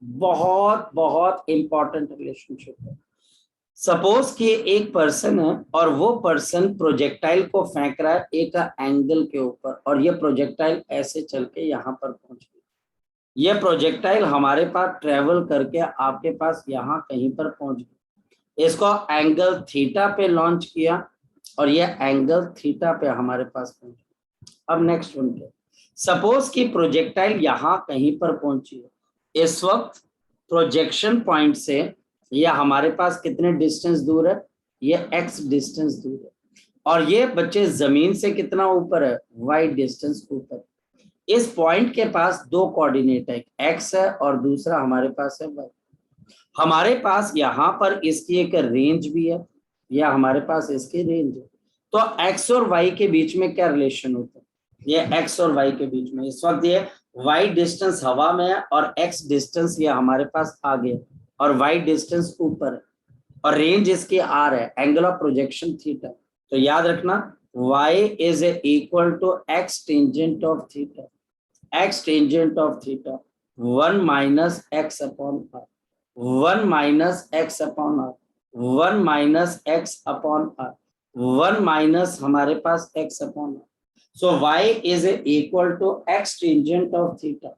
बहुत बहुत इंपॉर्टेंट रिलेशनशिप है। सपोज कि एक पर्सन है और वो पर्सन प्रोजेक्टाइल को फेंक रहा है एक एंगल के ऊपर, और ये प्रोजेक्टाइल ऐसे चल के यहाँ पर पहुंच गई। ये प्रोजेक्टाइल हमारे पास ट्रेवल करके आपके पास यहाँ कहीं पर पहुंच गई। इसको एंगल थीटा पे लॉन्च किया और ये एंगल थीटा पे हमारे पास पहुंच गया। अब नेक्स्ट वन पे सपोज कि प्रोजेक्टाइल यहाँ कहीं पर पहुंची है। इस वक्त प्रोजेक्शन पॉइंट से यह हमारे पास कितने डिस्टेंस दूर है, ये x डिस्टेंस दूर है, और ये बच्चे जमीन से कितना ऊपर है, y डिस्टेंस ऊपर। इस पॉइंट के पास दो कोऑर्डिनेट है, x है और दूसरा हमारे पास है y। हमारे पास यहाँ पर इसकी एक रेंज भी है, या हमारे पास इसकी रेंज है। तो x और y के बीच में क्या रिलेशन होता है, ये x और y के बीच में इस वक्त ये y डिस्टेंस हवा में है और x डिस्टेंस ये हमारे पास आगे है और y डिस्टेंस ऊपर है, और रेंज इसकी r है, एंगल ऑफ प्रोजेक्शन थीटा। तो याद रखना y is equal to x tangent of theta, 1 minus x upon r, 1 minus x upon r, 1 minus x upon r, 1 minus हमारे पास x upon r। So y is equal to x tangent of theta,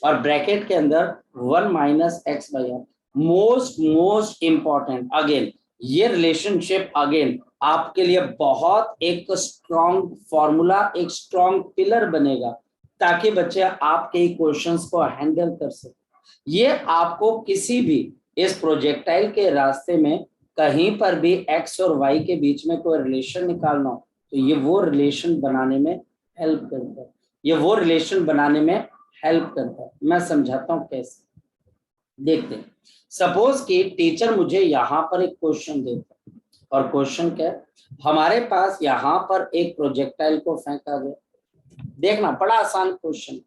और bracket के अंदर 1 minus x by r। Most important, again ये relationship again आपके लिए बहुत एक स्ट्रॉन्ग फॉर्मूला, एक स्ट्रॉन्ग पिलर बनेगा, ताकि बच्चे आपके क्वेश्चंस को हैंडल कर सके। ये आपको किसी भी इस प्रोजेक्टाइल के रास्ते में कहीं पर भी x और y के बीच में कोई रिलेशन निकालना हो तो ये वो रिलेशन बनाने में हेल्प करता है, मैं समझाता हूँ कैसे। देखते हैं, सपोज कि टीचर मुझे यहाँ पर एक क्वेश्चन देता है, और क्वेश्चन क्या है, हमारे पास यहाँ पर एक प्रोजेक्टाइल को फेंका गया। देखना बड़ा आसान क्वेश्चन,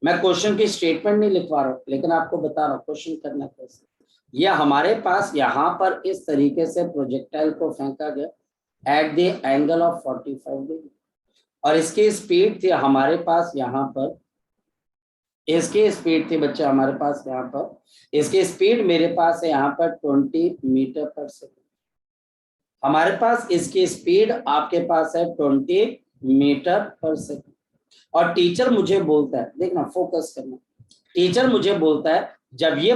मैं क्वेश्चन की स्टेटमेंट नहीं लिखवा रहा हूँ, लेकिन आपको बता रहा हूँ क्वेश्चन करना कैसे। यह हमारे पास यहाँ पर इस तरीके से प्रोजेक्टाइल को फेंका गया at the angle of 45 degree, और इसकी स्पीड थी हमारे पास यहाँ पर, इसकी स्पीड थी बच्चे हमारे पास यहाँ पर, इसकी स्पीड मेरे पास है यहाँ पर 20 मीटर पर सेकेंड। हमारे पास इसकी स्पीड आपके पास है 20 मीटर पर सेकेंड, और टीचर मुझे बोलता है, देखना फोकस करना, टीचर मुझे बोलता है जब ये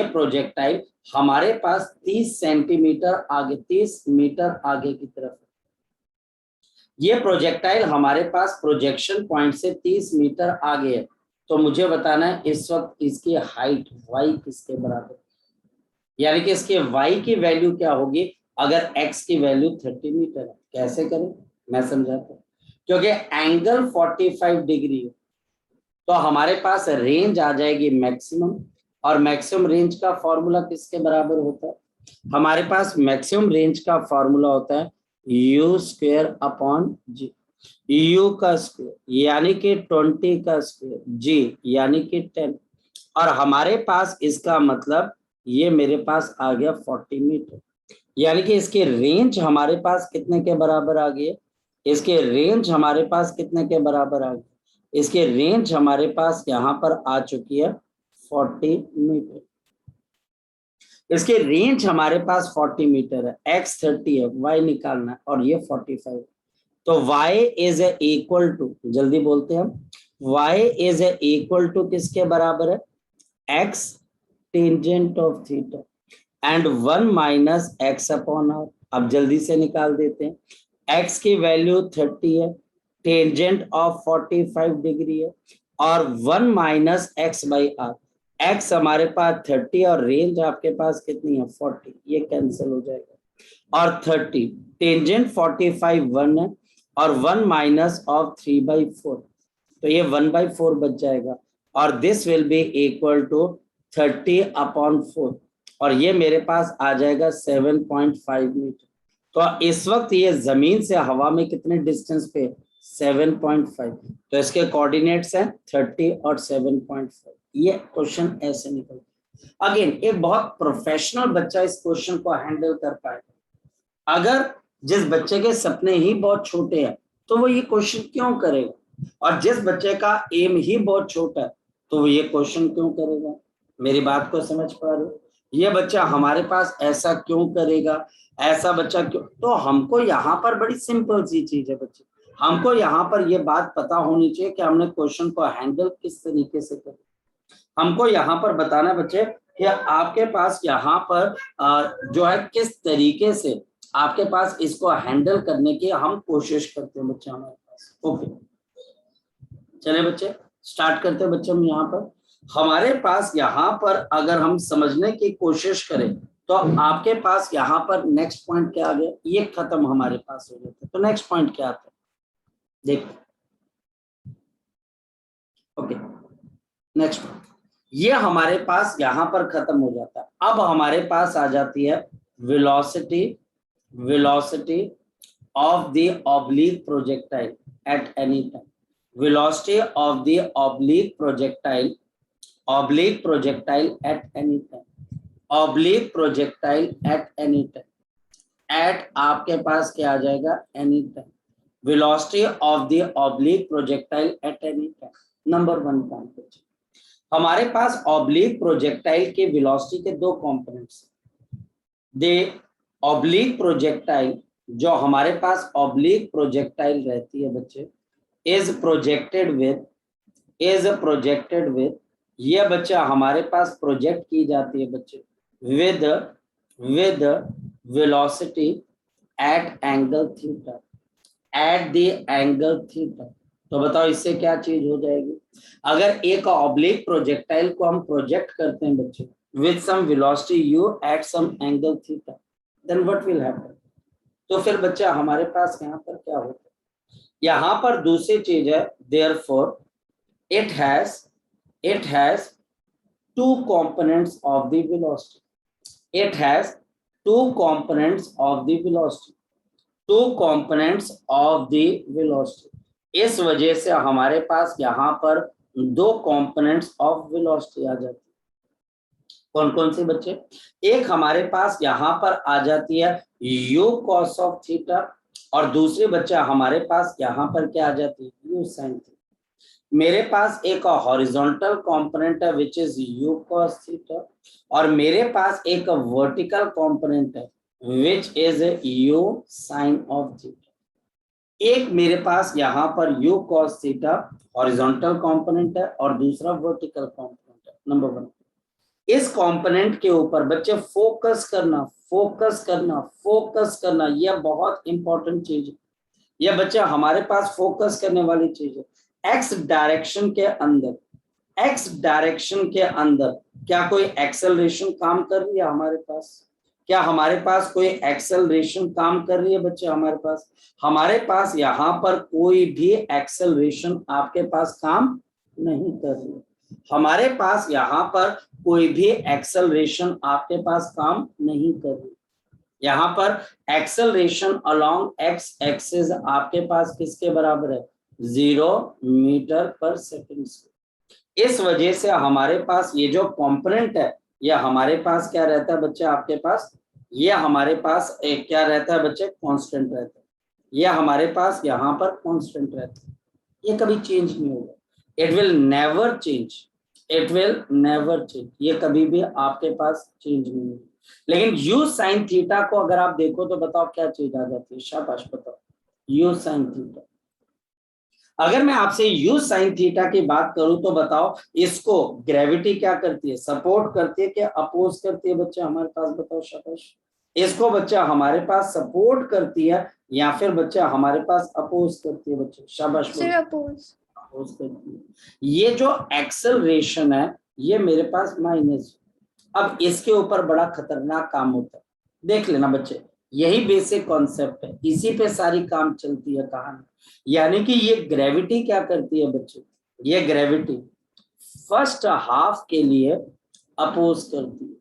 प्रोजेक्टाइल हमारे पास 30 सेंटीमीटर आगे, 30 मीटर आगे की तरफ, ये प्रोजेक्टाइल हमारे पास प्रोजेक्शन पॉइंट से 30 मीटर आगे है, तो मुझे बताना है इस वक्त इसकी हाइट y किसके बराबर, यानी कि इसके y की वैल्यू क्या होगी अगर x की वैल्यू 30 मीटर है। कैसे करें मैं समझाता हूँ, क्योंकि एंगल 45 डिग्री है तो हमारे पास रेंज आ जाएगी मैक्सिमम, और मैक्सिमम रेंज का फॉर्मूला किसके बराबर होता है, हमारे पास मैक्सिमम रेंज का फॉर्मूला होता है u square upon g, u का स्क्वायर यानी कि 20 का स्क्वायर, g यानी कि 10, और हमारे पास इसका मतलब ये मेरे पास आ गया 40 मीटर, यानी कि इसकी रेंज हमारे पास कितने के बराबर आ गई है, इसके रेंज हमारे पास कितने के बराबर आ गई? इसके रेंज हमारे पास यहाँ पर आ चुकी है 40 मीटर। इसके रेंज हमारे पास 40 मीटर है, x 30 है, y निकालना है और ये 45 है। तो y इज इक्वल टू, जल्दी बोलते हैं हम, y इज इक्वल टू किसके बराबर है? x tangent of theta and 1 minus x upon r। अब जल्दी से निकाल देते हैं। x की वैल्यू 30 है, टेंजेंट ऑफ 45 डिग्री है और 1 minus x by R. x हमारे पास 30 और रेंज आपके पास कितनी है? 40, ये कैंसिल हो जाएगा और 30 टेंजेंट 45 1 है और 1 माइनस ऑफ 3/4, तो ये 1/4 बच जाएगा और this will be equal to 30/4 और ये मेरे पास आ जाएगा 7.5 मीटर। तो इस वक्त ये जमीन से हवा में कितने डिस्टेंस पे? 7.5। तो इसके कोऑर्डिनेट्स हैं 30 और 7.5। ये क्वेश्चन ऐसे निकलता। अगेन एक बहुत प्रोफेशनल बच्चा इस क्वेश्चन को हैंडल कर पाएगा। अगर जिस बच्चे के सपने ही बहुत छोटे हैं तो वो ये क्वेश्चन क्यों करेगा, और जिस बच्चे का एम ही बहुत छोटा है तो वो ये क्वेश्चन क्यों करेगा? मेरी बात को समझ पा रहे हो? ये बच्चा हमारे पास ऐसा क्यों करेगा, ऐसा बच्चा क्यों? तो हमको यहाँ पर बड़ी सिंपल सी चीज है बच्चे, हमको यहाँ पर ये बात पता होनी चाहिए कि हमने क्वेश्चन को हैंडल किस तरीके से करें। हमको यहाँ पर बताना बच्चे कि आपके पास यहाँ पर जो है किस तरीके से आपके पास इसको हैंडल करने की हम कोशिश करते हैं बच्चे हमारे पास। ओके चले बच्चे स्टार्ट करते हैं बच्चे। हम यहाँ पर हमारे पास यहाँ पर अगर हम समझने की कोशिश करें तो आपके पास यहाँ पर नेक्स्ट पॉइंट क्या आ गया? ये खत्म हमारे पास हो जाता है। तो नेक्स्ट पॉइंट क्या आता है देखो। ओके नेक्स्ट पॉइंट ये हमारे पास यहाँ पर खत्म हो जाता है। अब हमारे पास आ जाती है velocity of the oblique projectile at any time. Velocity of the oblique projectile at any time. Oblique projectile at any time. At आपके पास क्या आ जाएगा? Any time. Velocity of the oblique projectile at any time. Number 1 point. हमारे पास oblique projectile के velocity के दो components. दे oblique projectile, जो हमारे पास ऑब्लिक प्रोजेक्टाइल रहती है बच्चे, इज प्रोजेक्टेड विद ये बच्चा हमारे पास प्रोजेक्ट की जाती है बच्चे with velocity at angle theta, at the angle theta. तो बताओ इससे क्या चीज हो जाएगी? अगर एक ऑब्लिक प्रोजेक्टाइल को हम प्रोजेक्ट करते हैं बच्चे with some velocity u at some angle theta, then what will happen? तो फिर बच्चा हमारे पास यहाँ पर क्या होता है? यहाँ पर दूसरी चीज है therefore it has two components of the velocity. It has two components of the velocity, two components of the velocity. इस वजह से हमारे पास यहाँ पर दो कंपोनेंट्स ऑफ वेलोसिटी आ जाती है। कौन कौन से बच्चे? एक हमारे पास यहाँ पर आ जाती है u cos ऑफ थीटा और दूसरे बच्चा हमारे पास यहाँ पर क्या आ जाती है? u sin theta. मेरे पास एक हॉरिजॉन्टल कंपोनेंट है which is u cos theta और मेरे पास एक वर्टिकल कंपोनेंट है which is u sin of theta. एक मेरे पास यहाँ पर u cos theta horizontal component है और दूसरा वर्टिकल कंपोनेंट है। नंबर 1, इस कंपोनेंट के ऊपर बच्चे फोकस करना, यह बहुत इंपॉर्टेंट चीज है। यह बच्चा हमारे पास फोकस करने वाली चीज है। एक्स डायरेक्शन के अंदर क्या कोई एक्सेलरेशन काम कर रही है हमारे पास? क्या हमारे पास कोई एक्सेलरेशन काम कर रही है बच्चे? हमारे पास यहाँ पर कोई भी एक्सेलरेशन आपके पास काम नहीं कर रही है। हमारे पास यहाँ पर कोई भी एक्सेलरेशन आपके पास काम नहीं कर रही। यहाँ पर एक्सेलरेशन अलोंग एक्स एक्सिस आपके पास किसके बराबर है? 0 मीटर पर सेकेंड। इस वजह से हमारे पास ये जो कंपोनेंट है ये हमारे पास क्या रहता है बच्चे? आपके पास ये हमारे पास एक क्या रहता है बच्चे? कांस्टेंट रहता है। ये हमारे पास यहाँ पर कांस्टेंट रहता है, ये कभी चेंज नहीं होगा, it will never change, it will never change, ये कभी भी आपके पास चेंज नहीं होगा। लेकिन u sin थीटा को अगर आप देखो तो बताओ क्या चीज आ जाती है, शाबाश बताओ, u sin थीटा। अगर मैं आपसे u sin थीटा की बात करूं तो बताओ इसको ग्रेविटी क्या करती है, सपोर्ट करती है कि अपोज करती है बच्चा हमारे पास, बताओ शाबाश। इसको बच्चा हमारे पास सपोर्ट करती है या फिर बच्चा हमारे पास अपोज करती है, बच्चे शाबाश Sir, oppose. अपोज करती है। ये जो एक्सेलरेशन है ये मेरे पास माइनस, अब इसके ऊपर बड़ा खतरनाक काम होता है, देख लेना बच्चे, यही बेसिक कॉन्सेप्ट है, इसी पे सारी काम चलती है कहानी। यानी कि ये ग्रेविटी क्या करती है बच्चे, ये ग्रेविटी फर्स्ट हाफ के लिए अपोज करती है,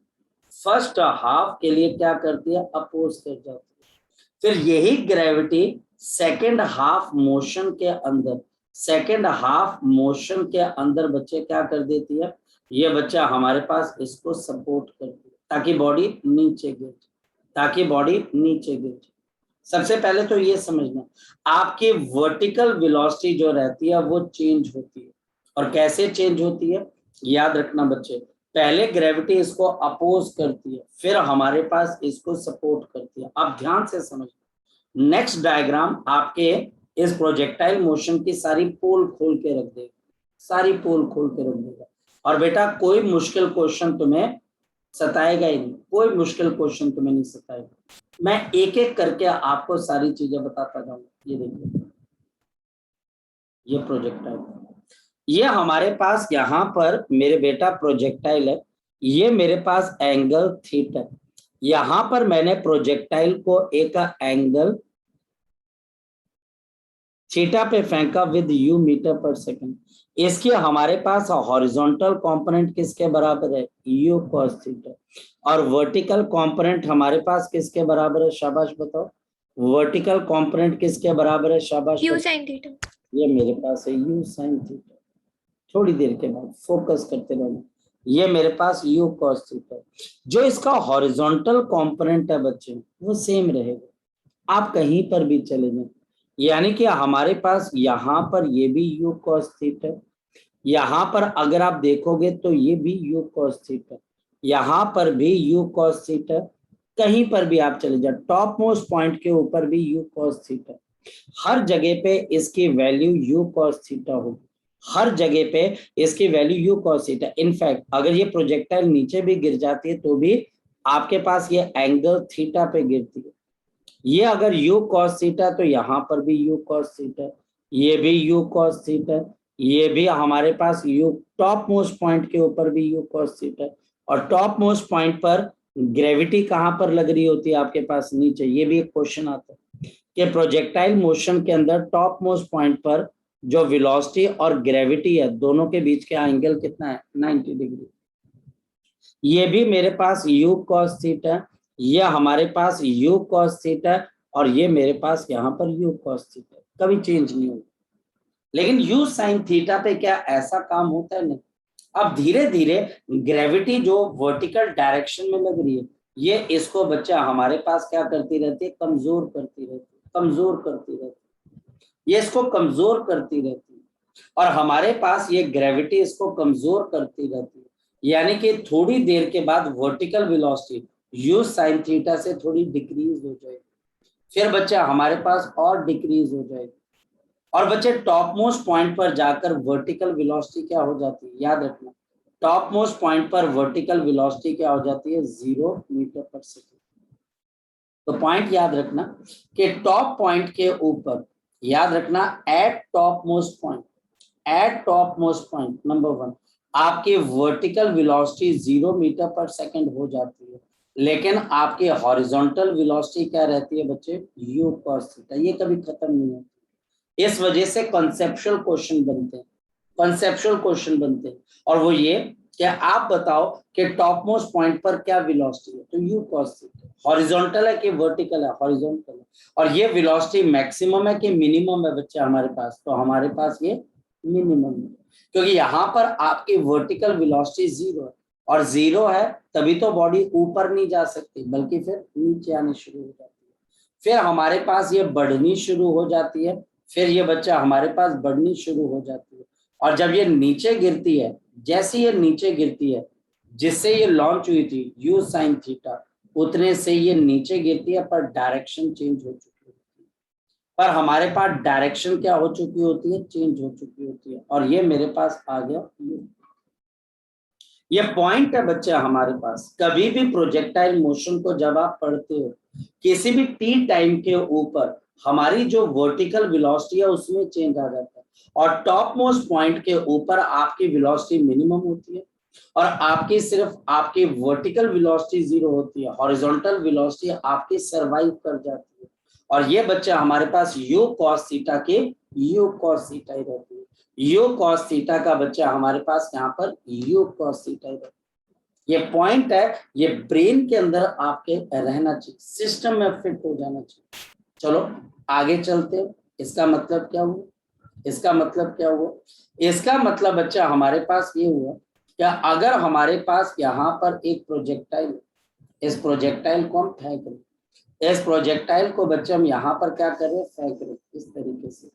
फर्स्ट हाफ के लिए क्या करती है, अपोज कर जाती है। फिर यही ग्रेविटी सेकेंड हाफ मोशन के अंदर, सेकेंड हाफ मोशन के अंदर बच्चे क्या कर देती है, ये बच्चा हमारे पास इसको सपोर्ट करती है ताकि बॉडी नीचे गिर, ताकि बॉडी नीचे गिर। सबसे पहले तो ये समझना, आपकी वर्टिकल वेलोसिटी जो रहती है वो चेंज होती है, और कैसे चेंज होती है याद रखना बच्चे, पहले ग्रेविटी इसको अपोज करती है, फिर हमारे पास इसको सपोर्ट करती है। आप ध्यान से समझना, नेक्स्ट डायग्राम आपके इस प्रोजेक्टाइल मोशन की सारी पोल खोल के रख देगा, सारी पोल खोल के रख देगा। और बेटा कोई मुश्किल क्वेश्चन तुम्हें सताएगा ही नहीं, कोई मुश्किल क्वेश्चन तुम्हें नहीं सताएगा, मैं एक एक करके आपको सारी चीजें बताता जाऊंगा। ये देखिए, ये प्रोजेक्टाइल, ये हमारे पास यहाँ पर मेरे बेटा प्रोजेक्टाइल है, ये मेरे पास एंगल थीटा, यहाँ पर मैंने प्रोजेक्टाइल को एक एंगल थीटा पे फेंका विद u मीटर पर सेकंड। इसके हमारे पास हॉरिजॉन्टल कंपोनेंट किसके बराबर है, u cos थीटा, और वर्टिकल कंपोनेंट हमारे पास किसके बराबर है, शाबाश बताओ, वर्टिकल कंपोनेंट किसके बराबर है, शाबाश U बताओ। sin theta. ये मेरे पास है u sin थीटा, थोड़ी देर के बाद फोकस करते रहना, ये मेरे पास u cos थीटा, जो इसका हॉरिजॉन्टल कंपोनेंट है बच्चे वो सेम रहेगा, आप कहीं पर भी चले जाएं। यानी कि हमारे पास यहाँ पर ये भी u cos थीटा, यहाँ पर अगर आप देखोगे तो ये भी u cos थीटा, यहाँ पर भी u cos थीटा, कहीं पर भी आप चले जाओ, टॉप मोस्ट पॉइंट के ऊपर भी u cos थीटा, हर जगह पे इसकी वैल्यू u cos थीटा होगी, हर जगह पे इसकी value u cos theta. In fact अगर ये प्रोजेक्टाइल नीचे भी गिर जाती है तो भी आपके पास ये एंगल थीटा पे गिरती है। ये अगर u cos थीटा तो यहाँ पर भी u cos थीटा, ये भी u cos थीटा, ये भी हमारे पास u टॉप मोस्ट पॉइंट के ऊपर भी u cos थीटा, और टॉप मोस्ट पॉइंट पर ग्रेविटी कहाँ पर लग रही होती है आपके पास, नीचे। ये भी एक क्वेश्चन आता है कि प्रोजेक्टाइल मोशन के अंदर टॉप मोस्ट पॉइंट पर जो वेलोसिटी और ग्रेविटी है दोनों के बीच का एंगल कितना है, 90 डिग्री। ये भी मेरे पास u cos थीटा, ये हमारे पास u cos थीटा, और ये मेरे पास यहाँ पर u cos थीटा, कभी चेंज नहीं होगा। लेकिन u sin थीटा पे क्या ऐसा काम होता है, नहीं। अब धीरे धीरे ग्रेविटी जो वर्टिकल डायरेक्शन में लग रही है ये इसको बच्चा हमारे पास क्या करती रहती है, कमजोर करती रहती है, कमजोर करती रहती है, ये इसको कमजोर करती रहती है, और हमारे पास ये ग्रेविटी इसको कमजोर करती रहती है। यानी कि थोड़ी देर के बाद vertical velocity u sin theta से थोड़ी डिक्रीज हो जाएगी, फिर बच्चा हमारे पास और डिक्रीज हो जाएगी, और बच्चे टॉप मोस्ट पॉइंट पर जाकर वर्टिकल वेलोसिटी क्या हो जाती है, याद रखना, टॉप मोस्ट पॉइंट पर वर्टिकल वेलोसिटी क्या हो जाती है, 0 मीटर पर सेकेंड। तो पॉइंट याद रखना कि टॉप पॉइंट के ऊपर, याद रखना eight top most point, eight top most point number 1 आपकी वर्टिकल वेलोसिटी 0 मीटर पर सेकंड हो जाती है, लेकिन आपकी हॉरिजॉन्टल वेलोसिटी क्या रहती है बच्चे, u cos थीटा, ये कभी खत्म नहीं होती। इस वजह से कॉन्सेप्चुअल क्वेश्चन बनते हैं, कॉन्सेप्चुअल क्वेश्चन बनते हैं, और वो ये कि आप बताओ कि टॉप मोस्ट पॉइंट पर क्या वेलोसिटी है, तो u cos थीटा, हॉरिजॉन्टल है कि वर्टिकल है, हॉरिजॉन्टल है, और ये वेलोसिटी मैक्सिमम है कि मिनिमम है बच्चे हमारे पास, तो हमारे पास ये मिनिमम है, क्योंकि यहाँ पर आपकी वर्टिकल वेलोसिटी 0 है, और 0 है तभी तो बॉडी ऊपर नहीं जा सकती बल्कि फिर नीचे आनी शुरू हो जाती है। फिर हमारे पास ये बढ़नी शुरू हो जाती है, फिर ये बच्चा हमारे पास बढ़नी शुरू हो जाती है, और जब ये नीचे गिरती है, जैसे ये नीचे गिरती है, जिससे ये लॉन्च हुई थी u sin थीटा, उतने से ये नीचे गिरती है, पर डायरेक्शन चेंज हो चुकी है, पर हमारे पास डायरेक्शन क्या हो चुकी होती है, चेंज हो चुकी होती है, और ये मेरे पास आ गया ये पॉइंट है बच्चा हमारे पास। कभी भी प्रोजेक्टाइल मोशन को जब आप पढ़ते हो, किसी भी टी टाइम के ऊपर हमारी जो वर्टिकल वेलोसिटी है उसमें चेंज आ जाता है, और टॉप मोस्ट पॉइंट के ऊपर आपकी वेलोसिटी मिनिमम होती है, और आपकी सिर्फ आपकी वर्टिकल वेलोसिटी 0 होती है, हॉरिजॉन्टल वेलोसिटी आपकी सर्वाइव कर जाती है, और ये बच्चा हमारे पास u cos थीटा के u cos थीटा ही रहती है। u cos थीटा का बच्चा हमारे पास यहाँ पर u cos थीटा ही रहता है। ये पॉइंट है, ये ब्रेन के अंदर आपके रहना चाहिए, सिस्टम में फिट हो जाना चाहिए। चलो आगे चलते हैं। इसका मतलब क्या हुआ, इसका मतलब क्या हुआ, इसका मतलब बच्चा हमारे पास ये हुआ क्या, अगर हमारे पास यहाँ पर एक प्रोजेक्टाइल, इस प्रोजेक्टाइल को हम फेंक रहे, इस प्रोजेक्टाइल को बच्चे हम यहाँ पर क्या कर रहे हैं, फेंक रहे, इस तरीके से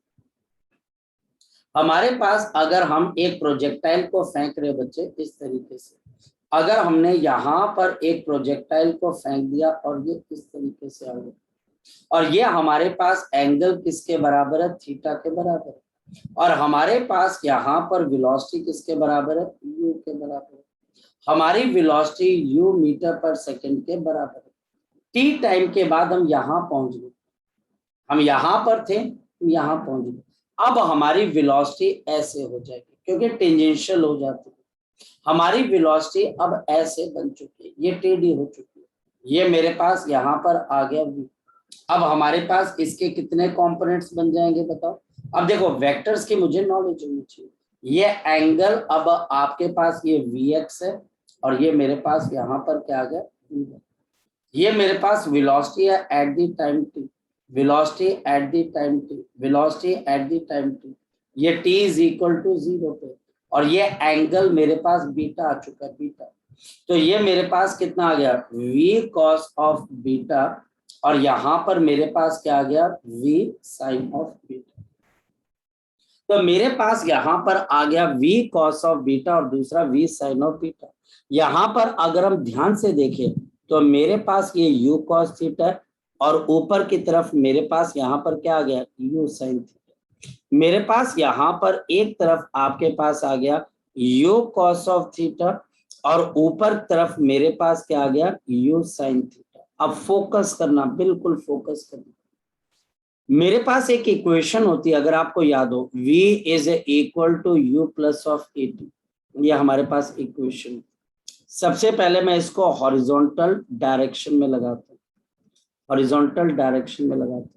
हमारे पास अगर हम एक प्रोजेक्टाइल को फेंक रहे बच्चे इस तरीके से, अगर हमने यहाँ पर एक प्रोजेक्टाइल को फेंक दिया और ये इस तरीके से आ गया, और ये हमारे पास एंगल किसके बराबर है, थीटा के बराबर है, और हमारे पास यहाँ पर वेलोसिटी किसके बराबर है, u के बराबर है, हमारी वेलोसिटी u मीटर पर सेकंड के बराबर है। टी टाइम के बाद हम यहाँ पहुंच गए, हम यहाँ पर थे, यहाँ पहुंच गए, अब हमारी वेलोसिटी ऐसे हो जाएगी क्योंकि टेंजेंशियल हो जाती है, हमारी वेलोसिटी अब ऐसे बन चुकी है, ये टेढ़ी हो चुकी है, ये मेरे पास यहाँ पर आ गया v। अब हमारे पास इसके कितने कंपोनेंट्स बन जाएंगे बताओ। अब देखो वेक्टर्स की मुझे नॉलेज होनी चाहिए, ये एंगल अब आपके पास ये vx है, और ये मेरे पास यहाँ पर क्या आ गया, ये मेरे पास वेलोसिटी है eight the time t, velocity at the time t, velocity at the time t, ये t इज इक्वल टू 0 पे, और ये एंगल मेरे पास बीटा आ चुका है, बीटा, तो ये मेरे पास कितना आ गया, v cos ऑफ बीटा, और यहाँ पर मेरे पास क्या आ गया, v sin ऑफ बीटा। तो मेरे पास यहाँ पर आ गया v cos ऑफ बीटा और दूसरा v sin ऑफ बीटा। यहाँ पर अगर हम ध्यान से देखें तो मेरे पास ये u cos थीटा, और ऊपर की तरफ मेरे पास यहाँ पर क्या आ गया, u sin थीटा। मेरे पास यहाँ पर एक तरफ आपके पास आ गया u cos ऑफ थीटा, और ऊपर तरफ मेरे पास क्या आ गया, u sin थीटा। अब फोकस करना, बिल्कुल फोकस करना, मेरे पास एक इक्वेशन होती है, अगर आपको याद हो, v is equal to u plus of a t, ये हमारे पास इक्वेशन। सबसे पहले मैं इसको हॉरिजॉन्टल डायरेक्शन में लगाता हूँ, हॉरिजॉन्टल डायरेक्शन में लगाता हूँ,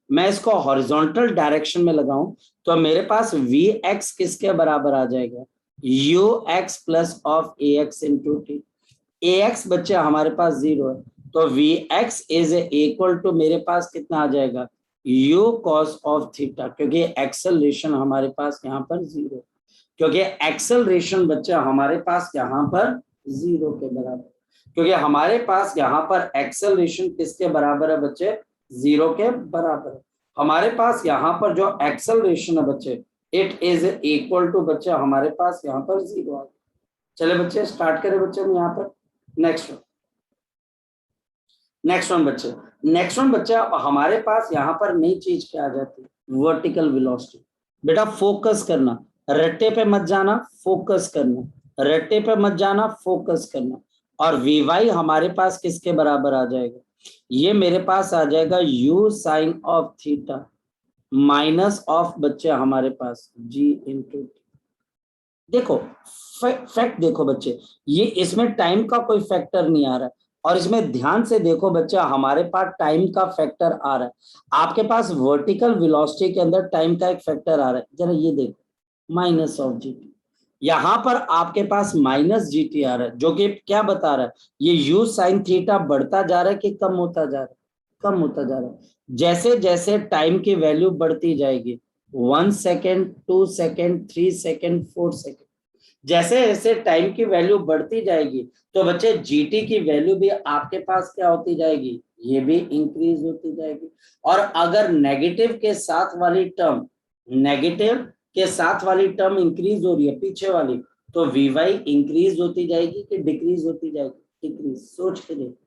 मैं इसको हॉरिजॉन्टल डायरेक्शन में लगाऊं तो मेरे पास vx किसके बराबर आ जाएगा, ux plus of ax into T. ax बच्चे हमारे पास 0 है, तो vx इज इक्वल टू मेरे पास कितना आ जाएगा, u cos ऑफ थीटा, क्योंकि एक्सेलरेशन हमारे पास यहाँ पर 0, क्योंकि एक्सेलरेशन बच्चा हमारे पास यहाँ पर 0 के बराबर, क्योंकि हमारे पास यहाँ पर एक्सेलरेशन किसके बराबर है बच्चे, 0 के बराबर है। हमारे पास यहाँ पर जो एक्सेलरेशन है बच्चे, इट इज इक्वल टू बच्चे हमारे पास यहाँ पर 0 आ गया। चले बच्चे स्टार्ट करें बच्चे हम यहाँ पर नेक्स्ट वन बच्चे, नेक्स्ट वन बच्चे हमारे पास यहाँ पर नई चीज क्या आ जाती है, वर्टिकल वेलोसिटी। बेटा फोकस करना, रट्टे पे मत जाना, फोकस करना, रट्टे पे मत जाना, फोकस करना, और वी हमारे पास किसके बराबर आ जाएगा, ये मेरे पास आ जाएगा u sine of theta minus of बच्चे हमारे पास g इंटू। देखो फैक्ट देखो बच्चे, ये इसमें टाइम का कोई फैक्टर नहीं आ रहा है, और इसमें ध्यान से देखो बच्चा हमारे पास टाइम का फैक्टर आ रहा है, आपके पास वर्टिकल वेलोसिटी के अंदर टाइम का एक फैक्टर आ रहा है, जरा ये देखो माइनस ऑफ जीटी, यहाँ पर आपके पास माइनस जीटी आ रहा है, जो कि क्या बता रहा है, ये यू साइन थीटा बढ़ता जा रहा है कि कम होता जा रहा है, कम होता जा रहा है। जैसे जैसे टाइम की वैल्यू बढ़ती जाएगी, 1 सेकेंड, 2 सेकेंड, 3 सेकेंड, 4 सेकेंड, जैसे जैसे टाइम की वैल्यू बढ़ती जाएगी तो बच्चे जीटी की वैल्यू भी आपके पास क्या होती जाएगी, ये भी इंक्रीज होती जाएगी। और अगर नेगेटिव के साथ वाली टर्म, नेगेटिव के साथ वाली टर्म इंक्रीज हो रही है पीछे वाली, तो वी वाई इंक्रीज होती जाएगी कि डिक्रीज होती जाएगी, डिक्रीज। सोच के देखो,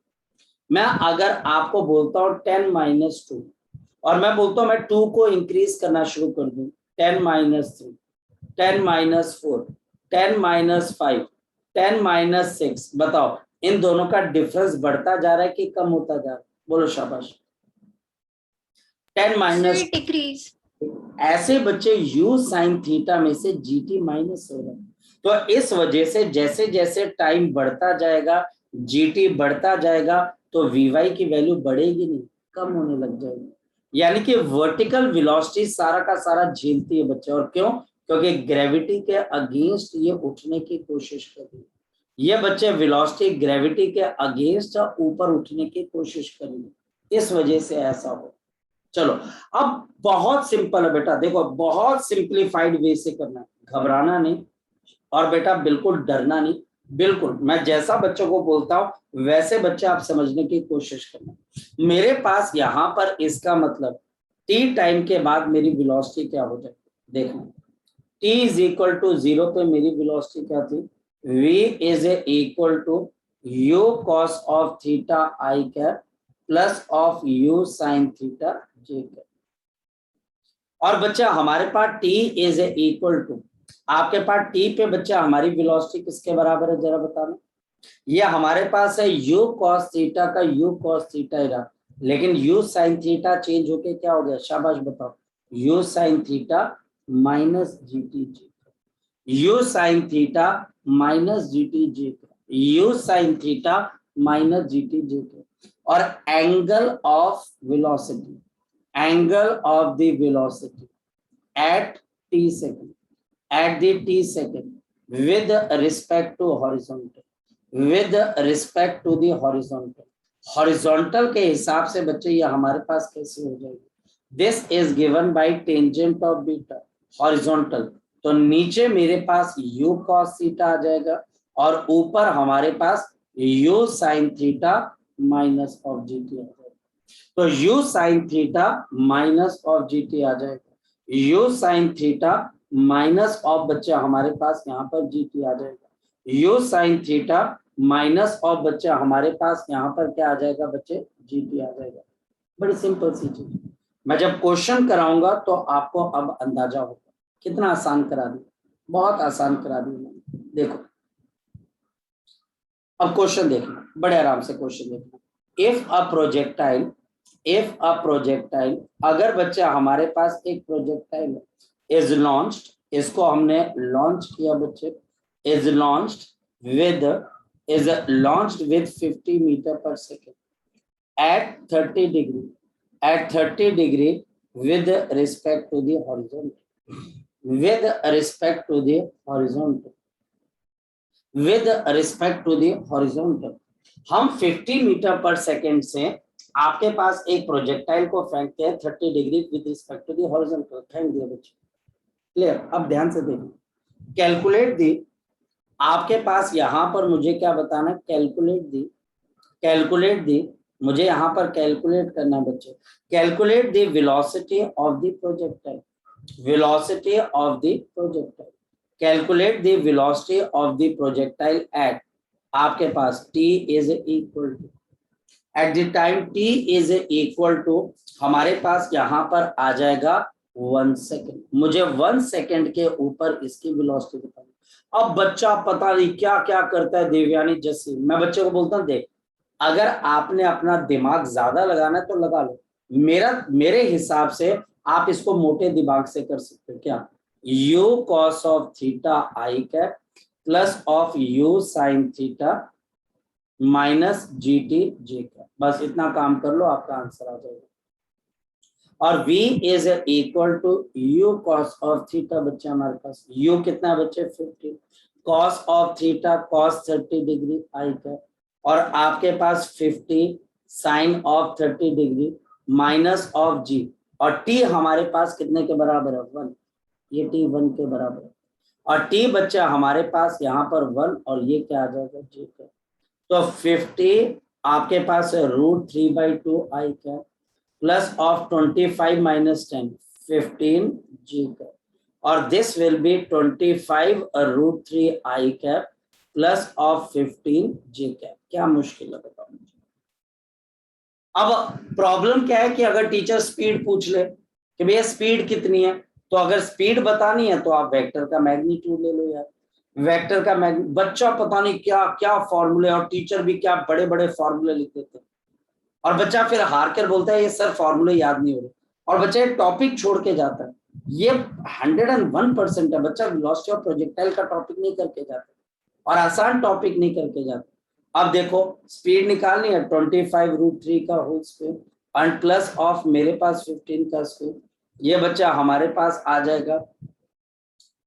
मैं अगर आपको बोलता हूँ 10-2 और मैं बोलता हूँ मैं 2 को इंक्रीज करना शुरू कर दूं, 10-3, 10-4, 10-5, 10-6, बताओ इन दोनों का डिफरेंस बढ़ता जा रहा है कि कम होता जा रहा है? बोलो शाबाश। 10 माइनस, डिक्रीज। ऐसे बच्चे u साइन थीटा में से gt माइनस हो रहा है। तो इस वजह से जैसे जैसे टाइम बढ़ता जाएगा, gt बढ़ता जाएगा, तो vy की वैल्यू बढ़ेगी नहीं, कम होने लग जाएगी। यानी कि वर्टिकल वेलोसिटी सारा का सारा झेलती है बच्चे। और क्यों? क्योंकि ग्रेविटी के अगेंस्ट ये उठने की कोशिश कर रही है। ये बच्चे वेलोसिटी ग्रेविटी के अगेंस्ट ऊपर उठने की कोशिश कर रही है, इस वजह से ऐसा हो। चलो अब बहुत सिंपल है बेटा, देखो बहुत सिंप्लीफाइड वे से करना है, घबराना नहीं और बेटा बिल्कुल डरना नहीं। बिल्कुल मैं जैसा बच्चों को बोलता हूं वैसे बच्चे आप समझने की कोशिश करना। मेरे पास यहां पर इसका मतलब t टाइम के बाद मेरी वेलोसिटी क्या हो जाएगी, देखना t इज इक्वल टू 0 पे मेरी वेलोसिटी क्या थी, v is equal to u cos of theta i cap plus of u sine theta j cap. और बच्चा हमारे पास t इज इक्वल टू, आपके पास t पे बच्चा हमारी वेलोसिटी किसके बराबर है जरा बताना। ये हमारे पास है u cos थीटा का u cos थीटा ही रहा, लेकिन u sin थीटा चेंज होके क्या हो गया, शाबाश बताओ, u sin theta minus g t j, u sin theta minus g t j, u sin theta minus g t j. और angle of velocity, angle of the velocity at t second, at the t second with respect to horizontal, with respect to the horizontal, horizontal के हिसाब से बच्चे ये हमारे पास कैसे हो जाएगी, this is given by tangent of beta horizontal। तो नीचे मेरे पास u cos थीटा आ जाएगा और ऊपर हमारे पास u sin theta minus of g t आ जाएगा। तो u sine theta minus of g t आ जाएगा, u sine theta minus of बच्चा हमारे पास यहाँ पर जीटी आ जाएगा, u sine theta minus of बच्चा हमारे पास यहाँ पर क्या आ जाएगा बच्चे, जीटी आ जाएगा। बड़ी सिंपल सी चीज, मैं जब क्वेश्चन कराऊंगा तो आपको अब अंदाजा होगा कितना आसान करा दिया, बहुत आसान करा दिया। देखो अब क्वेश्चन देखना, बड़े आराम से क्वेश्चन देखना। If a projectile, if a projectile, अगर बच्चा हमारे पास एक प्रोजेक्टाइल है, इज लॉन्च्ड, इसको हमने लॉन्च किया बच्चे, is launched with, is launched with 50 metre per second at 30 degree, at 30 degree with respect to the horizontal, with respect to the horizontal, with respect to the horizontal। हम 50 metre per second से आपके पास एक projectile को फेंकते हैं 30 degree with respect to the horizontal, फेंक दिया बच्चे, क्लियर। अब ध्यान से देखो, कैलकुलेट दी, आपके पास यहां पर मुझे क्या बताना, कैलकुलेट दी, कैलकुलेट दी, मुझे यहां पर कैलकुलेट करना बच्चे, calculate the velocity of the projectile, velocity of the projectile, calculate the velocity of the projectile at, आपके पास t is equal to, at the time t is equal to, हमारे पास यहाँ पर आ जाएगा 1 सेकेंड। मुझे 1 सेकेंड के ऊपर इसकी वेलोसिटी बतानी। अब बच्चा पता नहीं क्या क्या करता है देवयानी जैसे, मैं बच्चे को बोलता हूँ देख, अगर आपने अपना दिमाग ज्यादा लगाना है तो लगा लो, मेरे हिसाब से आप इसको मोटे दिमाग से कर सकते हो। क्या, u cos of theta I cap plus of u sine theta minus G T J cap, बस इतना काम कर लो आपका आंसर आ जाएगा। और v is equal to u cos of theta, बच्चे हमारे पास u कितना है बच्चे 50, cos of theta cos 30 degree i cap, और आपके पास 50 sine of 30 degree minus of g, और t हमारे पास कितने के बराबर है 1, ये t 1 के बराबर है। और टी बच्चा हमारे पास यहाँ पर 1 और ये क्या आ जाएगा जी का। तो 50 आपके पास है √3/2 आई का प्लस ऑफ 25 माइनस 10 15 जी का और this will B 25 √3 I cap plus of 15 ji cap. क्या मुश्किल है बताओ मुझे। अब प्रॉब्लम क्या है कि अगर टीचर स्पीड पूछ ले कि भैया स्पीड कितनी है, तो अगर स्पीड बतानी है तो आप वेक्टर का मैग्नीट्यूड ले लो यार। वेक्टर का बच्चा पता नहीं क्या क्या फॉर्मूले और टीचर भी क्या बड़े बड़े फॉर्मूले लिख देते हैं और बच्चा फिर हार कर बोलता है ये सर फॉर्मूले याद नहीं हो रहे और बच्चा एक टॉपिक छोड़ के जाता है। ये 101% है, बच्चा वेलोसिटी ऑफ प्रोजेक्टाइल का टॉपिक नहीं करके जाता और आसान टॉपिक नहीं करके जाता। अब देखो स्पीड निकालनी है 25 √3 का whole square and plus of मेरे पास 15 का स्क्वायर। ये बच्चा हमारे पास आ जाएगा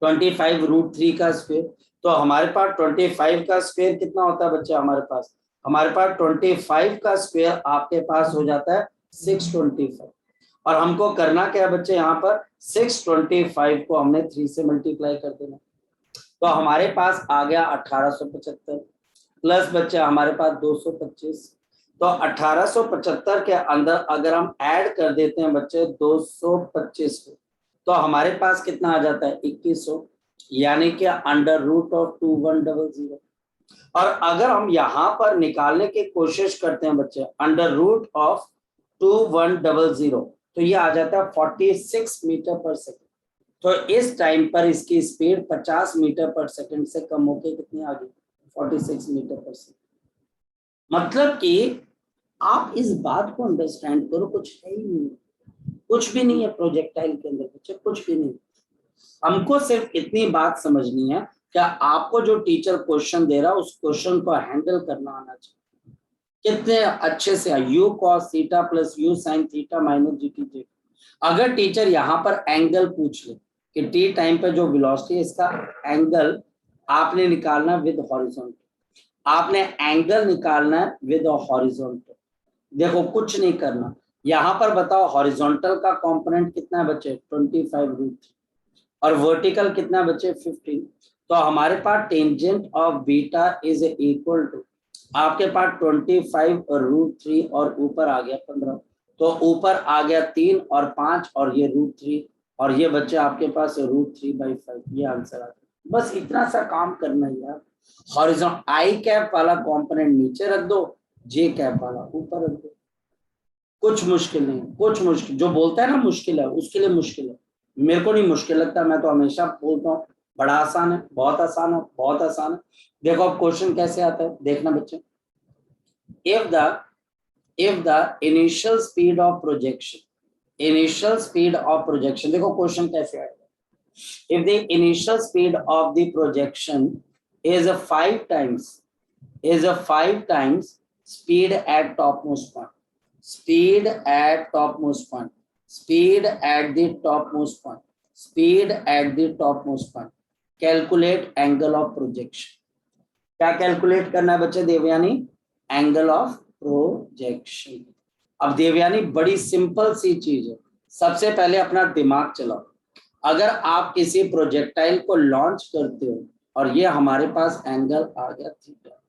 25 √3 का स्क्वायर। तो हमारे पास 25 का स्क्वायर कितना होता है बच्चा हमारे पास 25 का स्क्वायर आपके पास हो जाता है 625 और हमको करना क्या है बच्चे यहाँ पर 625 को हमने 3 से मल्टीप्लाई कर देना। तो हमारे पास आ गया 1875 प्लस बच्चा हमारे पास 225। तो 1875 के अंदर अगर हम ऐड कर देते हैं बच्चे 225 को तो हमारे पास कितना आ जाता है 2100 यानी कि √2100। और अगर हम यहाँ पर निकालने की कोशिश करते हैं बच्चे √2100 तो ये आ जाता है 46 मीटर पर सेकेंड। तो इस टाइम पर इसकी स्पीड 50 मीटर पर सेकंड से कम होकर कितनी आ गई 46 मीटर पर सेकंड। मतलब कि आप इस बात को अंडरस्टैंड करो, कुछ है ही नहीं, कुछ भी नहीं है प्रोजेक्टाइल के अंदर बच्चे, कुछ भी नहीं। हमको सिर्फ इतनी बात समझनी है कि आपको जो टीचर क्वेश्चन दे रहा है उस क्वेश्चन को हैंडल करना आना चाहिए कितने अच्छे से। u cos theta plus u sin theta minus GT। अगर टीचर यहाँ पर एंगल पूछ ले कि टी टाइम पे जो वेलोसिटी है इसका एंगल आपने निकालना विद हॉरिजॉन्टल, आपने एंगल निकालना है विद हॉरिजॉन्टल। देखो कुछ नहीं करना, यहाँ पर बताओ हॉरिजॉन्टल का कंपोनेंट कितना है बच्चे 25 √3 और वर्टिकल कितना बच्चे 15। तो हमारे पास tangent of beta is equal to आपके पास 25 √3 और ऊपर आ गया 15। तो ऊपर आ गया 3 और 5 और ये √3 और ये बच्चे आपके पास √3/5। ये आंसर आ गया। बस इतना सा काम करना है यार। हॉरिजॉन्टल आई कैप वाला कंपोनेंट नीचे रख दो, जे कैप वाला ऊपर रख दो। कुछ मुश्किल नहीं, कुछ मुश्किल जो बोलता है ना मुश्किल है उसके लिए मुश्किल है, मेरे को नहीं मुश्किल लगता। मैं तो हमेशा बोलता हूँ बड़ा आसान है, बहुत आसान है, बहुत आसान है। देखो अब क्वेश्चन कैसे आता है देखना बच्चे। if the initial speed of projection देखो क्वेश्चन कैसे आएगा। if the initial speed of the projection is a 5 times speed at topmost point, speed at topmost point, speed at the topmost point, speed at the topmost point, calculate angle of projection। क्या calculate करना है बच्चे Devyani angle of projection. अब देवयानी बड़ी simple सी चीज है, सबसे पहले अपना दिमाग चलाओ। अगर आप किसी प्रोजेक्टाइल को लॉन्च करते हो और ये हमारे पास एंगल आ गया थीटा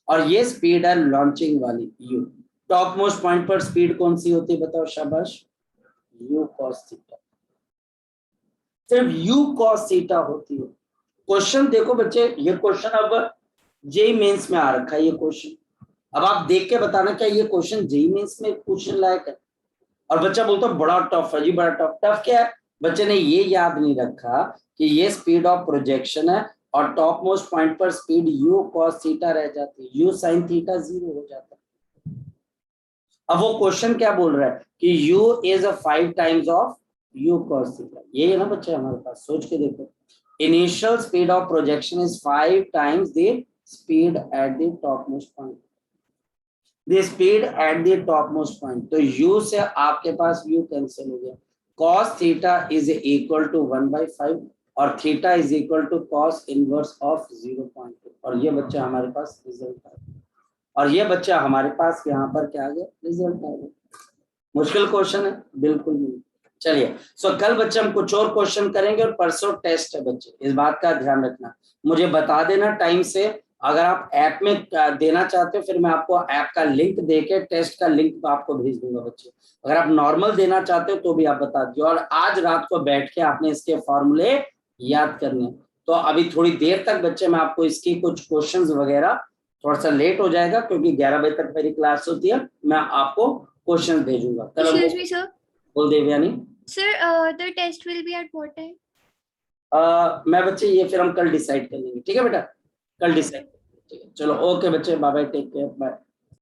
और ये स्पीड है लॉन्चिंग वाली u, टॉप मोस्ट पॉइंट पर स्पीड कौन सी होती है बताओ शाबाश u cos थीटा, सिर्फ u cos थीटा होती है। क्वेश्चन देखो बच्चे, ये क्वेश्चन अब जेई मेंस में आ रखा है ये क्वेश्चन। अब आप देख के बताना क्या ये क्वेश्चन जेई मेंस में पूछने लायक है। और बच्चा बोलता बड़ा टफ है जी, बड़ा टफ। टफ क्या है, बच्चे ने ये याद नहीं रखा कि ये स्पीड ऑफ प्रोजेक्शन है और टॉप मोस्ट पॉइंट पर स्पीड u cos थीटा रह जाती है, u sin थीटा 0 हो जाता है। अब वो क्वेश्चन क्या बोल रहा है कि u is a 5 times of u cos theta. ये है ना बच्चे हमारे पास, सोच के देखो। Initial speed of projection is 5 times the speed at the topmost point, the speed at the topmost point। तो u से आपके पास u कैंसिल हो गया, cos थीटा इज इक्वल टू 1/5 और थीटा is equal to cos inverse of 0.2 और ये बच्चा हमारे पास रिजल्ट आ गया। और ये बच्चा हमारे पास यहाँ पर क्या आ गया रिजल्ट आ गया। मुश्किल क्वेश्चन है बिल्कुल नहीं। चलिए, सो कल बच्चे हम कुछ और क्वेश्चन करेंगे और परसों टेस्ट है बच्चे, इस बात का ध्यान रखना। मुझे बता देना टाइम से, अगर आप ऐप में देना चाहते हो फिर मैं आपको ऐप का लिंक देके टेस्ट का लिंक आपको भेज दूंगा बच्चे। अगर आप नॉर्मल देना चाहते हो तो भी आप बता दिए, और आज रात को बैठ के आपने इसके फॉर्मूले याद करने। तो अभी थोड़ी देर तक बच्चे मैं आपको इसकी कुछ क्वेश्चंस वगैरह, थोड़ा सा लेट हो जाएगा क्योंकि 11 बजे तक मेरी क्लास होती है, मैं आपको क्वेश्चन भेजूंगा। Excuse me, sir. बोल Devyani. Sir, the test will be at what time? मैं बच्चे ये फिर हम कल डिसाइड कर लेंगे, ठीक है बेटा, कल डिसाइड। ठीक है, चलो ओके बच्चे, bye bye, take care, bye.